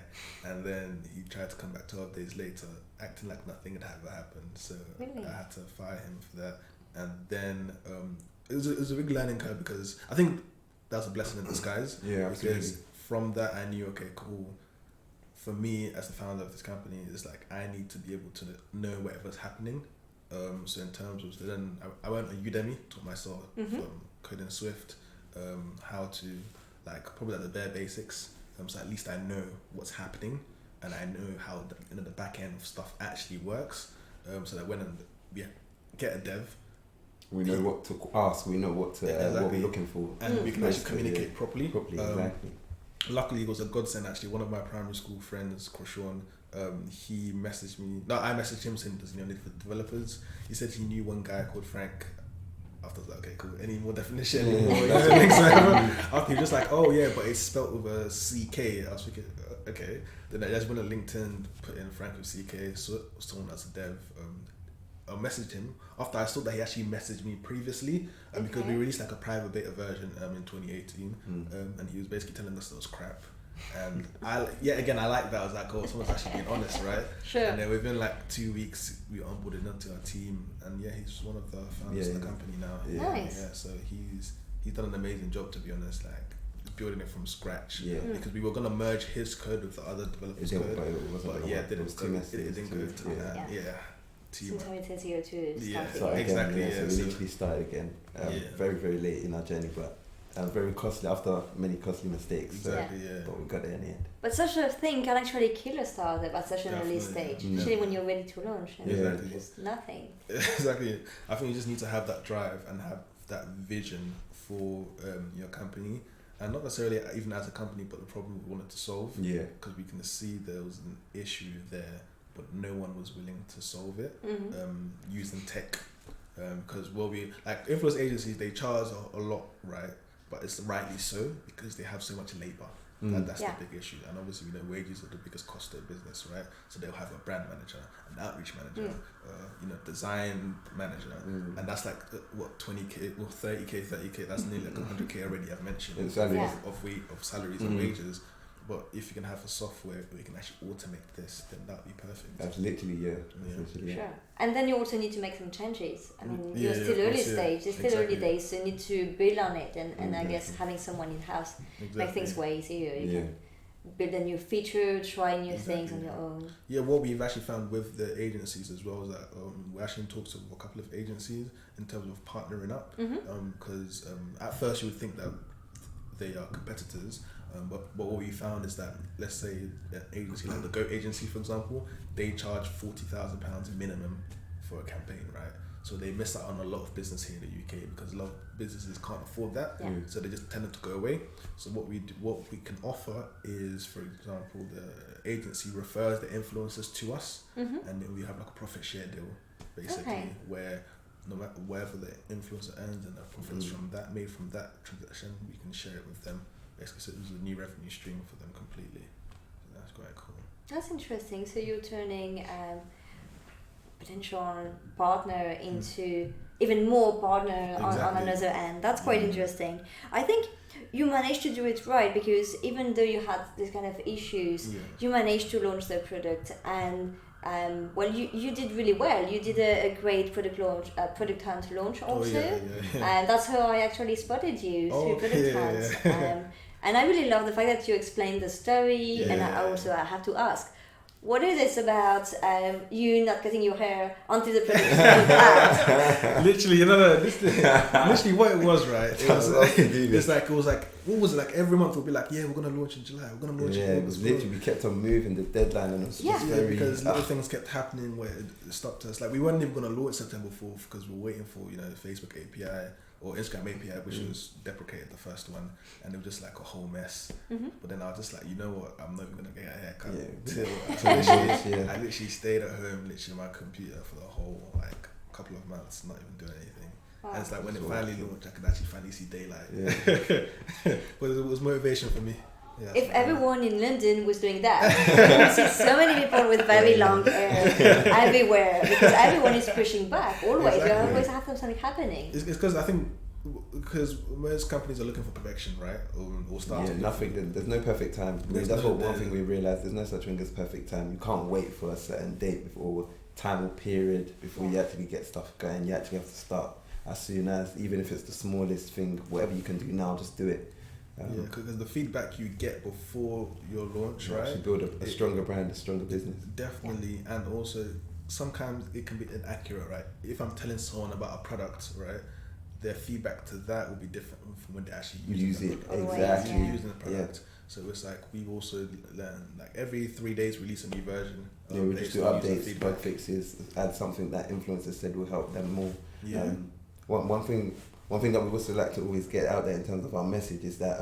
C: And then he tried to come back 12 days later, acting like nothing had ever happened. So
A: really?
C: I had to fire him for that. And then it was a big learning curve, because I think that's a blessing in disguise. Because from that I knew, okay, cool. For me as the founder of this company, it's like I need to be able to know whatever's happening. So in terms of, then I went on Udemy, taught myself from coding Swift, how to probably the bare basics. So at least I know what's happening, and I know how the back end of stuff actually works. So that when we get a dev,
B: we know what to ask, we know what we're looking for,
C: and we can actually communicate properly.
B: Exactly.
C: Luckily, it was a godsend actually. One of my primary school friends, Krishon, he messaged me. No, I messaged him saying there's need for developers. He said he knew one guy called Frank. After I was like, okay, cool. Any more definition? After he was just like, oh yeah, but it's spelled with a CK. I was thinking, okay. Then I just went on LinkedIn, put in Frank with CK, so someone that's a dev. I messaged him after I saw that he actually messaged me previously, because we released like a private beta version in 2018, and he was basically telling us it was crap. And I like that. I was like, oh, someone's actually being honest, right?
A: Sure.
C: And then within like 2 weeks, we onboarded him to our team, and he's one of the founders of the company now.
A: Nice.
C: So he's done an amazing job, to be honest. Like building it from scratch.
B: Yeah.
C: Because we were gonna merge his code with the other developers' code. But yeah, it didn't go. It didn't go to that. Yeah.
A: Sometimes it takes you to start
B: Start
A: again.
C: Exactly.
B: Yeah, so we literally started again. Very, very late in our journey, but very costly after many costly mistakes.
C: Exactly.
B: But we got there in the end.
A: But such a thing can actually kill a startup at such an early
C: Definitely.
A: stage, especially when you're ready to launch and
C: Exactly.
A: just nothing.
C: Exactly. I think you just need to have that drive and have that vision for your company, and not necessarily even as a company, but the problem we wanted to solve.
B: Yeah.
C: Because we can see there was an issue there, but no one was willing to solve it using tech. Because influence agencies, they charge a lot, right? But it's rightly so, because they have so much labor. That's the big issue. And obviously, wages are the biggest cost of business, right? So they'll have a brand manager, an outreach manager, design manager, and that's like what 20k, well 30k. That's nearly like 100k already. I've mentioned of salaries and wages. But if you can have a software where you can actually automate this, then that would be perfect.
B: That's literally
A: Sure. And then you also need to make some changes. I mean, you're still early stage. It's still early days, so you need to build on it. And I guess having someone in house make things way easier. You can build a new feature, try new things on your own.
C: Yeah, what we've actually found with the agencies as well is that we're actually in talks with a couple of agencies in terms of partnering up. Because at first you would think that they are competitors. But what we found is that, let's say an agency like the Go agency, for example, they charge £40,000 minimum for a campaign, right? So they miss out on a lot of business here in the UK because a lot of businesses can't afford that. So they just tend to go away. So what we can offer is, for example, the agency refers the influencers to us, and then we have like a profit share deal, basically, where no matter wherever the influencer earns and the profits from that made from that transaction, we can share it with them. Basically, so it was a new revenue stream for them completely. So that's quite cool.
A: That's interesting. So you're turning potential partner into even more partner on another end. That's quite interesting. I think you managed to do it right, because even though you had this kind of issues, you managed to launch the product, and you did really well. You did a great product hunt launch also, and that's how I actually spotted you through product hunt. And I really love the fact that you explained the story, and I have to ask, what is this about you not cutting your hair until the product is out?
C: Literally, literally what it was, right? It was like, what was it like? Every month we'll be like, we're gonna launch in July. We're gonna launch.
B: Yeah, it was literally, we kept on moving the deadline, and it was very,
C: because little things kept happening where it stopped us. Like we weren't even gonna launch September 4th because we're waiting for the Facebook API or Instagram API, which was deprecated, the first one, and it was just like a whole mess. But then I was just like, you know what? I'm not even gonna get a haircut till I literally stayed at home, literally on my computer for the whole couple of months, not even doing anything. And it's like when it finally launched, I could actually finally see daylight. But it was motivation for me. Yeah,
A: if everyone in London was doing that, you would see so many people with very long hair everywhere, because everyone is pushing back always. You always have something happening.
C: It's because I think most companies are looking for perfection, right? Or starting.
B: Nothing. There's no perfect time. That's one thing we realized. There's no such thing as perfect time. You can't wait for a certain date or time or period before you actually get stuff going. You actually have to start as soon as, even if it's the smallest thing, whatever you can do now, just do it.
C: Because the feedback you get before your launch, right?
B: You build a stronger brand, a stronger business.
C: Definitely, and also sometimes it can be inaccurate, right? If I'm telling someone about a product, right, their feedback to that will be different from when they actually use it.
B: Exactly.
C: Using the product. So it's like we've also learned, like every 3 days release a new version.
B: We just do updates, bug fixes, add something that influencers said will help them more. One thing that we also like to always get out there in terms of our message is that,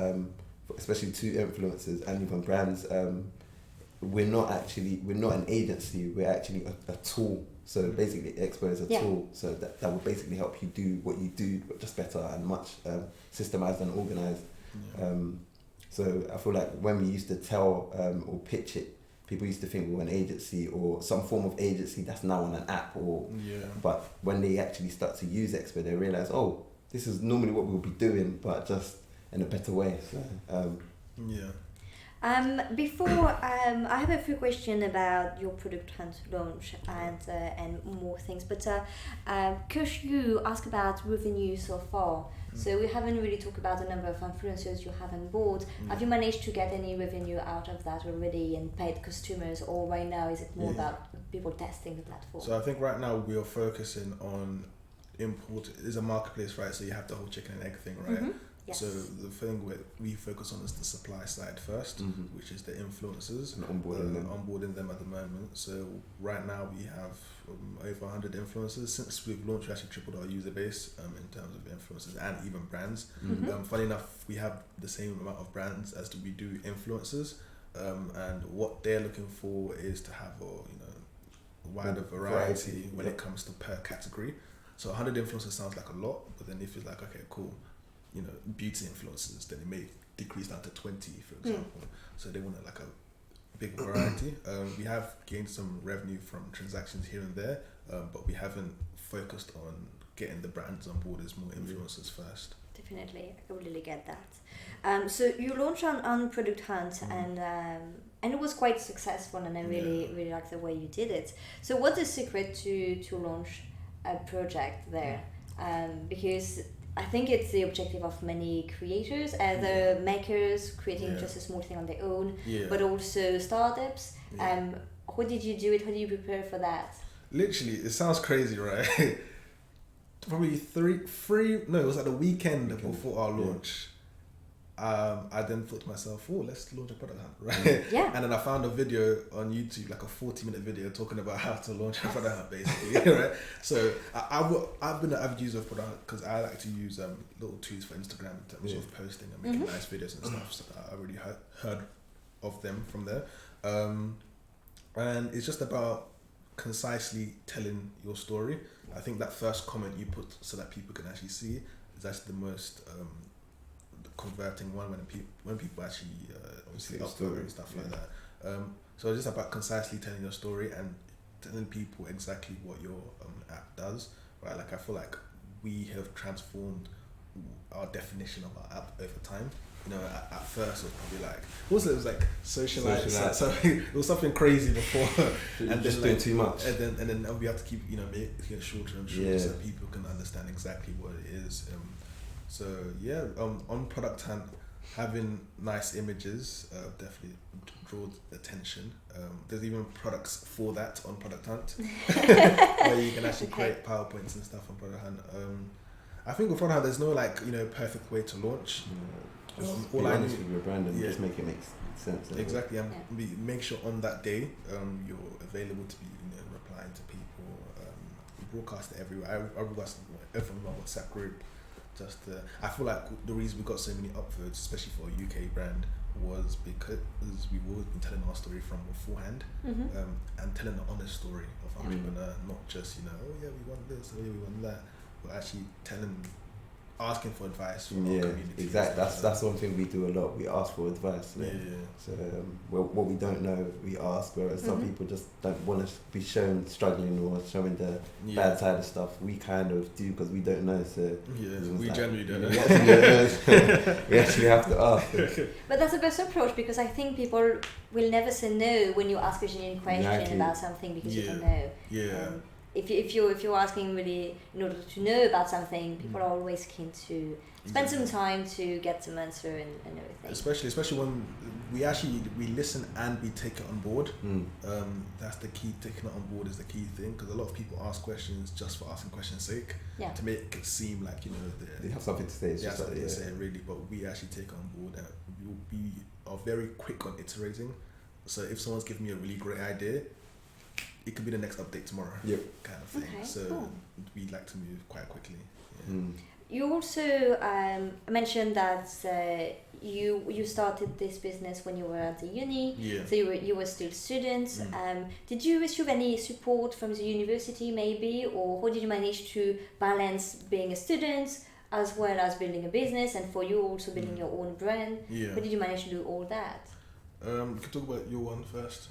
B: especially to influencers and even brands, we're not an agency. We're actually a tool. So basically, XPO is a tool. So that will basically help you do what you do, but just better and much systemized and organized. So I feel like when we used to tell or pitch it, people used to think we were an agency or some form of agency that's now on an app. But when they actually start to use XPO, they realize, oh, this is normally what we'll be doing, but just in a better way. So,
A: Before I have a few questions about your product hunt launch and more things, but could you ask about revenue so far? So we haven't really talked about the number of influencers you have on board. Have you managed to get any revenue out of that already and paid customers, or right now is it more about people testing the platform?
C: So I think right now we are focusing on import. It's a marketplace, right? So you have the whole chicken and egg thing, right?
A: Yes.
C: So the thing we focus on is the supply side first, which is the influencers
B: And onboarding them
C: at the moment. So right now we have over 100 influencers. Since we've launched, we actually tripled our user base in terms of influencers and even brands. Funny enough, we have the same amount of brands as we do influencers, and what they're looking for is to have a wider variety when it comes to per category. So 100 influencers sounds like a lot, but then if it's like, okay, cool, beauty influencers, then it may decrease down to 20, for example. So they want like a big variety. We have gained some revenue from transactions here and there, but we haven't focused on getting the brands on board as more influencers first.
A: Definitely, I completely get that. So you launched on Product Hunt, and it was quite successful, and I really like the way you did it. So what's the secret to launch a project there? Because I think it's the objective of many creators, either makers creating just a small thing on their own, but also startups. How did you do it? How do you prepare for that?
C: Literally, it sounds crazy, right? Probably it was like the weekend before our launch. I then thought to myself, let's launch a product hunt, right?
A: Yeah.
C: And then I found a video on YouTube, like a 40-minute video talking about how to launch a product hunt, basically, right? So I've been an avid user of product hunt because I like to use little tools for Instagram in terms of posting and making nice videos and stuff. So I already heard of them from there. And it's just about concisely telling your story. I think that first comment you put so that people can actually see is actually the most converting one when people actually obviously upload and stuff like that. So it's just about concisely telling your story and telling people exactly what your app does, right? Like I feel like we have transformed our definition of our app over time. At first it was probably like it was like socialite. So it was something crazy before, and
B: just
C: then
B: doing too much.
C: And then we have to keep make it shorter and shorter so people can understand exactly what it is. On Product Hunt, having nice images definitely draws attention. There's even products for that on Product Hunt, where you can actually create PowerPoints and stuff on Product Hunt. I think with Product Hunt, there's no perfect way to launch.
B: All I need with your brand and just make it make sense.
C: Exactly, and make sure on that day you're available to be replying to people. Broadcast it everywhere. I broadcast everyone in my WhatsApp group. I feel like the reason we got so many upvotes, especially for a UK brand, was because we've always been telling our story from beforehand, and telling the honest story of entrepreneur, not just we want this, we want that, but actually asking for advice from our community.
B: Exactly. That's one thing we do a lot. We ask for advice. So what we don't know, we ask. Whereas some people just don't want to be shown struggling or showing the bad side of stuff. We kind of do because we don't know. So
C: we generally don't know.
B: We actually have to ask.
A: But that's the best approach, because I think people will never say no when you ask a genuine question about something because you don't know. If you're asking really in order to know about something, people are always keen to spend some time to get some answer and everything.
C: Especially when we listen and we take it on board. That's the key. Taking it on board is the key thing, because a lot of people ask questions just for asking questions' sake, to make it seem like
B: they have something to say. It's just
C: something to say, really. But we actually take it on board, and we are very quick on iterating. So if someone's giving me a really great idea, it could be the next update tomorrow, kind of thing.
A: Okay,
C: so
A: cool.
C: We like to move quite quickly.
A: You also mentioned that you started this business when you were at the uni, so you were still students. Did you receive any support from the university maybe, or how did you manage to balance being a student as well as building a business, and for you also building your own brand? How did you manage to do all that?
C: We could talk about your one first.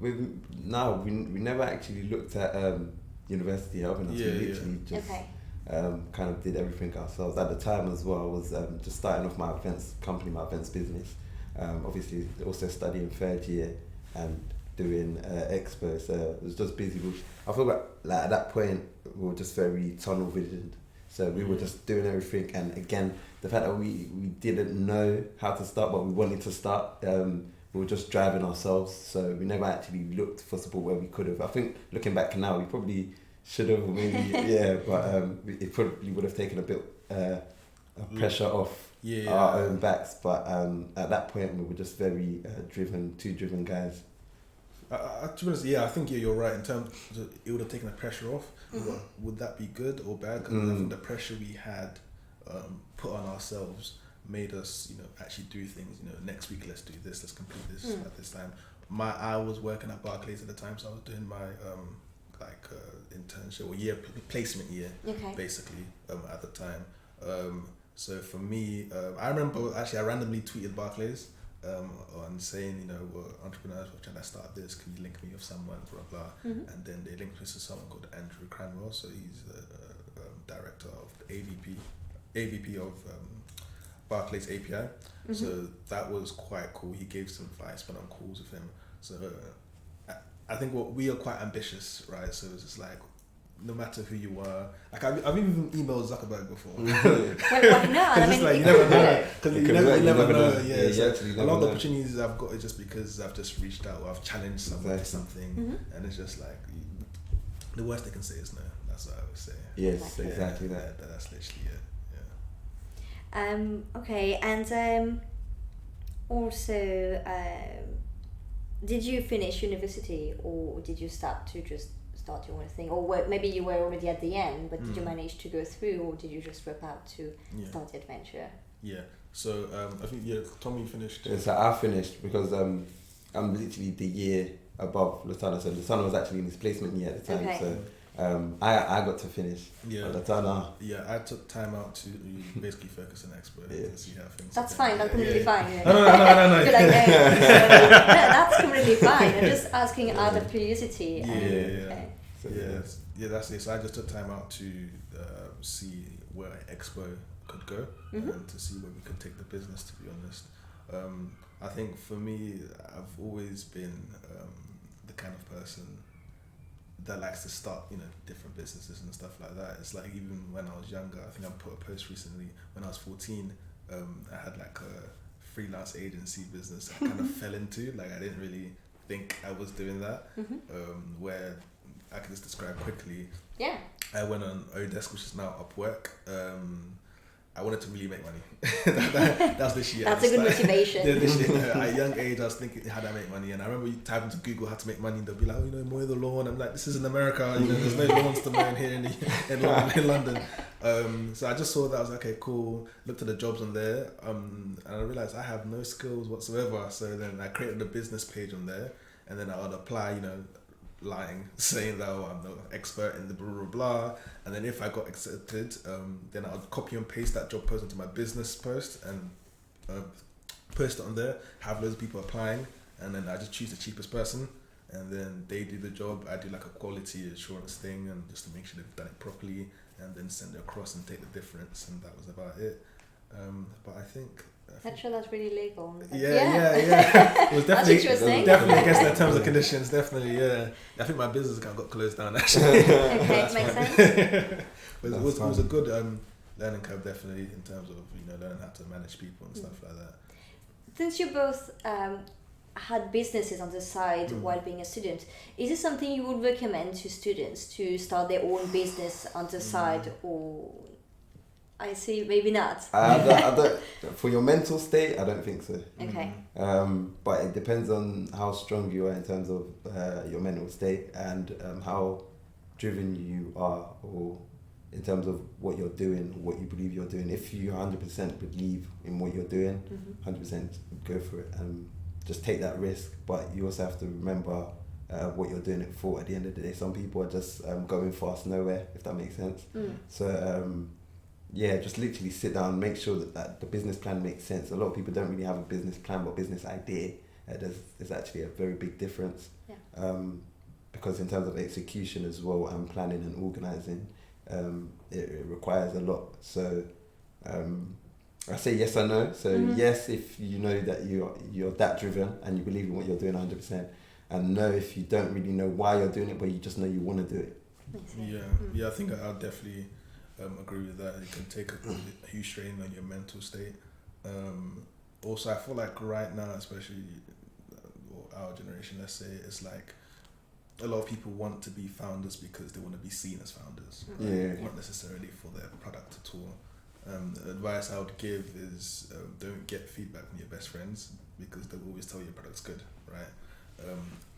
B: We never actually looked at university helping us. We literally just kind of did everything ourselves. At the time as well, I was just starting off my events business. obviously also studying third year and doing expo, so it was just busy. I feel like at that point we were just very tunnel visioned, so we were just doing everything. And again, the fact that we didn't know how to start but we wanted to start, we were just driving ourselves, so we never actually looked for support where we could have. I think looking back now, we probably should have, maybe but it probably would have taken a bit of pressure off our own backs. But at that point we were just very two driven guys.
C: To be honest, I think you're right in terms of it would have taken the pressure off. Would that be good or bad? Because I think the pressure we had put on ourselves made us, actually do things. Next week let's do this, let's complete this at this time. I was working at Barclays at the time, so I was doing my internship or placement year, basically at the time. So for me, I remember actually I randomly tweeted Barclays on saying, we're entrepreneurs, we're trying to start this, can you link me with someone, blah blah. And then they linked me to someone called Andrew Cranwell, so he's the director of the AVP of Barclays API. So that was quite cool. He gave some advice, went on calls with him. So I think we are quite ambitious, right? So it's just like, no matter who you are, like I've even emailed Zuckerberg before.
A: Why not?
C: I mean, you never know. Because you never know.
B: A lot
C: of the opportunities I've got is just because I've just reached out or I've challenged someone to something, and it's just like the worst they can say is no. That's what I would say.
B: Yes, exactly that.
C: That's literally it. Yeah.
A: Okay, and also, did you finish university or did you start your own thing, or maybe you were already at the end, but did you manage to go through, or did you just drop out to start the adventure?
C: So I think Tomi finished.
B: So I finished because I'm literally the year above Lotanna, so Lotanna was actually in his placement year at the time. So I got to finish. Lotanna.
C: I took time out to basically focus on Expo to see how things.
A: That's fine. That's completely fine.
C: No.
A: Good idea. No, that's completely fine. I'm just asking out of curiosity.
C: That's it. So I just took time out to see where Expo could go and to see where we could take the business. To be honest, I think for me, I've always been the kind of person that likes to start, different businesses and stuff like that. It's like even when I was younger, I think I put a post recently. When I was 14, I had like a freelance agency business I kind of fell into. Like I didn't really think I was doing that. Where I can just describe quickly. I went on Odesk, which is now Upwork. I wanted to really make money. That's this year.
A: That's a good motivation.
C: At a young age, I was thinking, how do I make money? And I remember typing to Google how to make money, and they'll be like, mow the lawn. I'm like, this is in America. There's no lawns to mow here in London. So I just saw that. I was like, okay, cool. Looked at the jobs on there, and I realized I have no skills whatsoever. So then I created a business page on there, and then I would apply, lying, saying that I'm the expert in the blah blah blah, and then if I got accepted, then I would copy and paste that job post into my business post and post it on there, have loads of people applying, and then I just choose the cheapest person, and then they do the job. I do like a quality assurance thing, and just to make sure they've done it properly, and then send it across and take the difference, and that was about it. But I think
A: that's really legal.
C: Yeah. It was definitely against their terms and conditions. Definitely, I think my business account got closed down actually.
A: Okay, makes sense.
C: But it was a good learning curve, definitely, in terms of learning how to manage people and stuff like that.
A: Since you both had businesses on the side while being a student, is it something you would recommend to students to start their own business on the side, or? I see, maybe not.
B: I don't, for your mental state, I don't think so.
A: Okay.
B: But it depends on how strong you are in terms of your mental state and how driven you are, or in terms of what you're doing, what you believe you're doing. If you 100% believe in what you're doing, 100% go for it and just take that risk. But you also have to remember what you're doing it for at the end of the day. Some people are just going fast nowhere, if that makes sense. So just literally sit down, make sure that the business plan makes sense. A lot of people don't really have a business plan but business idea. There's actually a very big difference. Because in terms of execution as well, and planning and organising, it requires a lot. So I say yes or no. So yes, if you know that you're that driven and you believe in what you're doing 100%, and no, if you don't really know why you're doing it, but you just know you want to do it.
C: Yeah, I think I'll definitely agree with that. It can take a huge strain on your mental state. Also, I feel like right now, especially our generation, let's say, it's like a lot of people want to be founders because they want to be seen as founders, right? Not necessarily for their product at all. The advice I would give is don't get feedback from your best friends because they'll always tell you your product's good, right?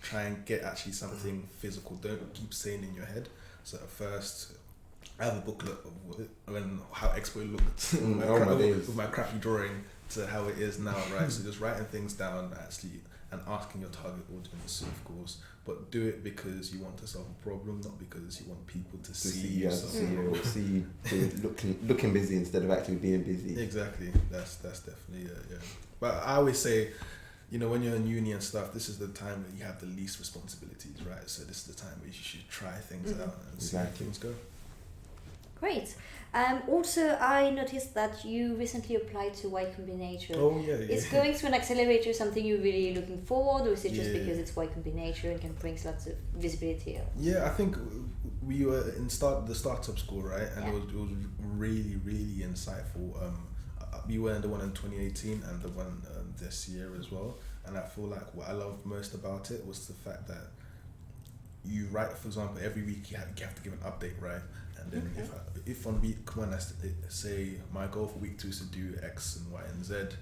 C: Try and get actually something physical. Don't keep saying in your head. So at first, I have a booklet of how XPO looked with my crappy drawing to how it is now, right? So just writing things down actually and asking your target audience, of course, but do it because you want to solve a problem, not because you want people to see you.
B: See you looking busy instead of actually being busy.
C: Exactly. That's definitely yeah. But I always say, when you're in uni and stuff, this is the time where you have the least responsibilities, right? So this is the time where you should try things out and see how things go.
A: Great. Also, I noticed that you recently applied to Y Combinator.
C: Oh, yeah.
A: Is going to an accelerator something you're really looking forward, or is it just because it's Y Combinator and can bring lots of visibility?
C: Yeah, I think we were in the startup school, right? And it was really, really insightful. We were in the one in 2018 and the one this year as well. And I feel like what I loved most about it was the fact that you write, for example, every week you have to give an update, right? And then if on week one I say my goal for week 2 is to do X and Y and Z,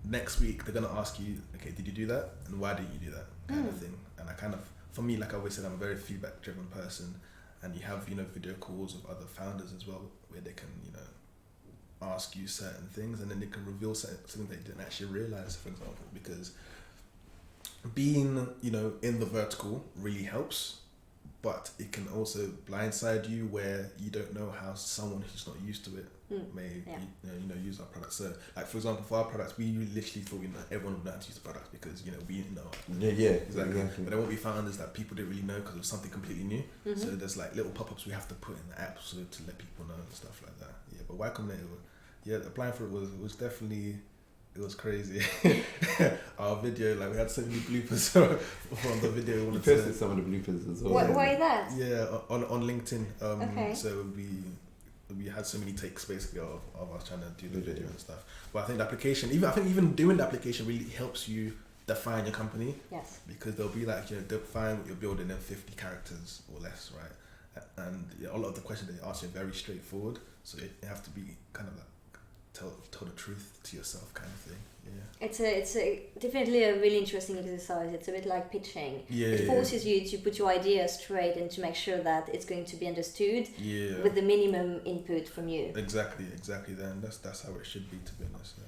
C: next week they're gonna ask you, okay, did you do that? And why didn't you do that? Kind of thing. And I kind of, for me, like I always said, I'm a very feedback driven person, and you have video calls with other founders as well where they can ask you certain things, and then they can reveal something they didn't actually realize, for example, because being in the vertical really helps, but it can also blindside you where you don't know how someone who's not used to it may use our products. So like, for example, for our products, we literally thought everyone would know how to use the products because we know. Exactly. But there won't be founders that people didn't really know because it was something completely new. So there's like little pop-ups we have to put in the app so to let people know and stuff like that. Yeah, but Y Combinator, applying for it was definitely. It was crazy. Our video, we had so many bloopers from the video.
B: We posted some of the bloopers as well.
A: Why that?
C: Yeah, on LinkedIn. So we had so many takes basically of us trying to do the video and stuff. But I think the application, even doing the application really helps you define your company.
A: Yes. Because
C: they'll be like, define what you're building in 50 characters or less, right? And a lot of the questions they ask you are very straightforward. So you have to be kind of like, tell the truth to yourself kind of thing.
A: It's definitely a really interesting exercise. It's a bit like pitching. It forces you to put your idea straight and to make sure that it's going to be understood with the minimum input from you.
C: Exactly then that's how it should be, to be honest.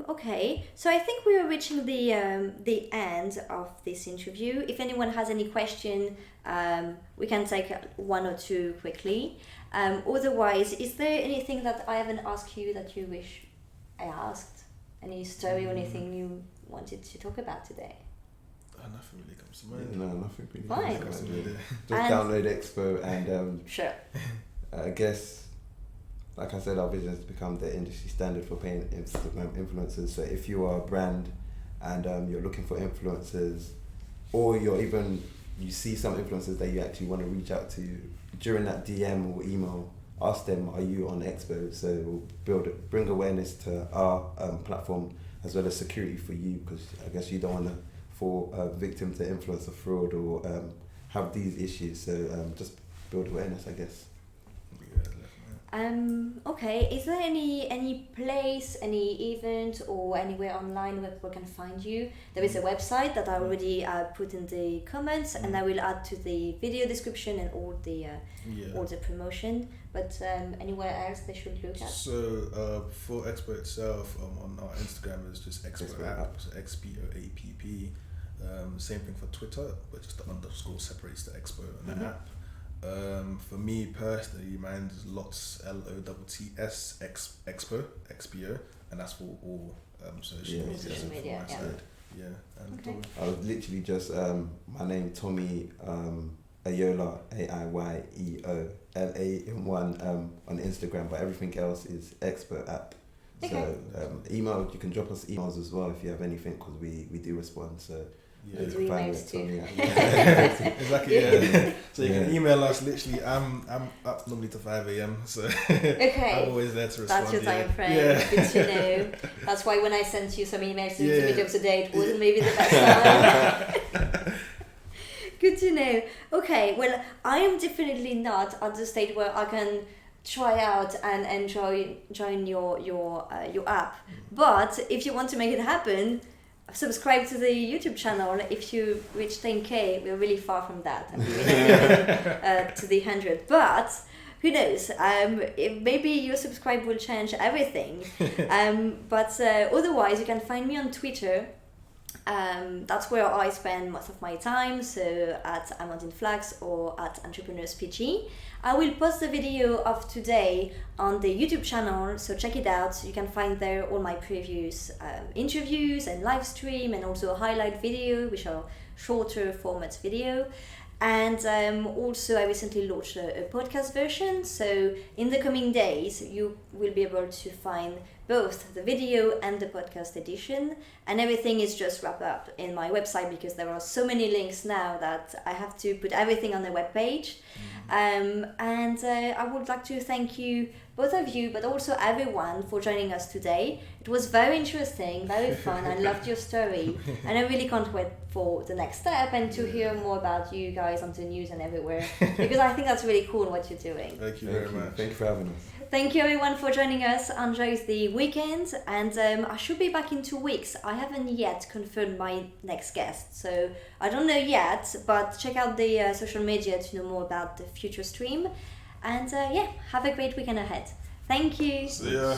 A: Okay, so I think we are reaching the end of this interview. If anyone has any question, we can take one or two quickly. Otherwise, is there anything that I haven't asked you that you wish I asked? Any story or anything you wanted to talk about today?
C: Nothing really comes to mind.
B: No, nothing really
A: Fine.
B: comes to mind. Just download XPO and
A: sure.
B: I guess, like I said, our vision is to become the industry standard for paying Instagram influencers. So if you are a brand and you're looking for influencers, or you see some influencers that you actually want to reach out to, during that DM or email, ask them, are you on XPO? So we'll bring awareness to our platform as well as security for you, because I guess you don't want to fall victim to influencer fraud or have these issues. So just build awareness, I guess.
A: Okay, is there any place, any event or anywhere online where people can find you? There is a website that I already put in the comments, and I will add to the video description and all the promotion. But anywhere else they should look at?
C: So for XPO itself, on our Instagram is just XPO app, so XPO app. Same thing for Twitter, but just the underscore separates the XPO and the app. For me personally, mine is Lots, LOTTS XPO, and that's for all social media. And
B: I was literally just my name Tomi Ayola, AIYEOLA in one on Instagram, but everything else is XPO app.
A: Okay.
B: So email, you can drop us emails as well if you have anything, because we do respond. So
C: Yeah.
A: We do emails too.
C: Exactly. Yeah. So you can email us. Literally, I'm up normally to 5 a.m. So
A: Okay.
C: I'm always there to respond.
A: That's your time frame.
C: Yeah.
A: Good to know. That's why when I sent you some emails to
C: Yeah.
A: meet up today, it wasn't maybe the best time. Good to know. Okay, well, I am definitely not at the stage where I can try out and join your app. But if you want to make it happen, subscribe to the YouTube channel. If you reach 10k, we're really far from that. I mean, to the 100. But who knows? Maybe your subscribe will change everything. But otherwise, you can find me on Twitter. That's where I spend most of my time, so at Amandine Flachs or at Entrepreneurs PG. I will post the video of today on the YouTube channel, so check it out. You can find there all my previous interviews and live stream, and also a highlight video, which are shorter format video. And also I recently launched a podcast version, so in the coming days you will be able to find both the video and the podcast edition, and everything is just wrapped up in my website because there are so many links now that I have to put everything on the webpage. I would like to thank you, both of you, but also everyone, for joining us today. It was very interesting, very fun. I loved your story, and I really can't wait for the next step and to hear more about you guys on the news and everywhere, because I think that's really cool what you're doing.
C: Thank you very much.
B: Thank you for having us.
A: Thank you everyone for joining us. Enjoy the weekend, and I should be back in 2 weeks. I haven't yet confirmed my next guest, so I don't know yet, but check out the social media to know more about the future stream. And have a great weekend ahead. Thank you.
C: See ya.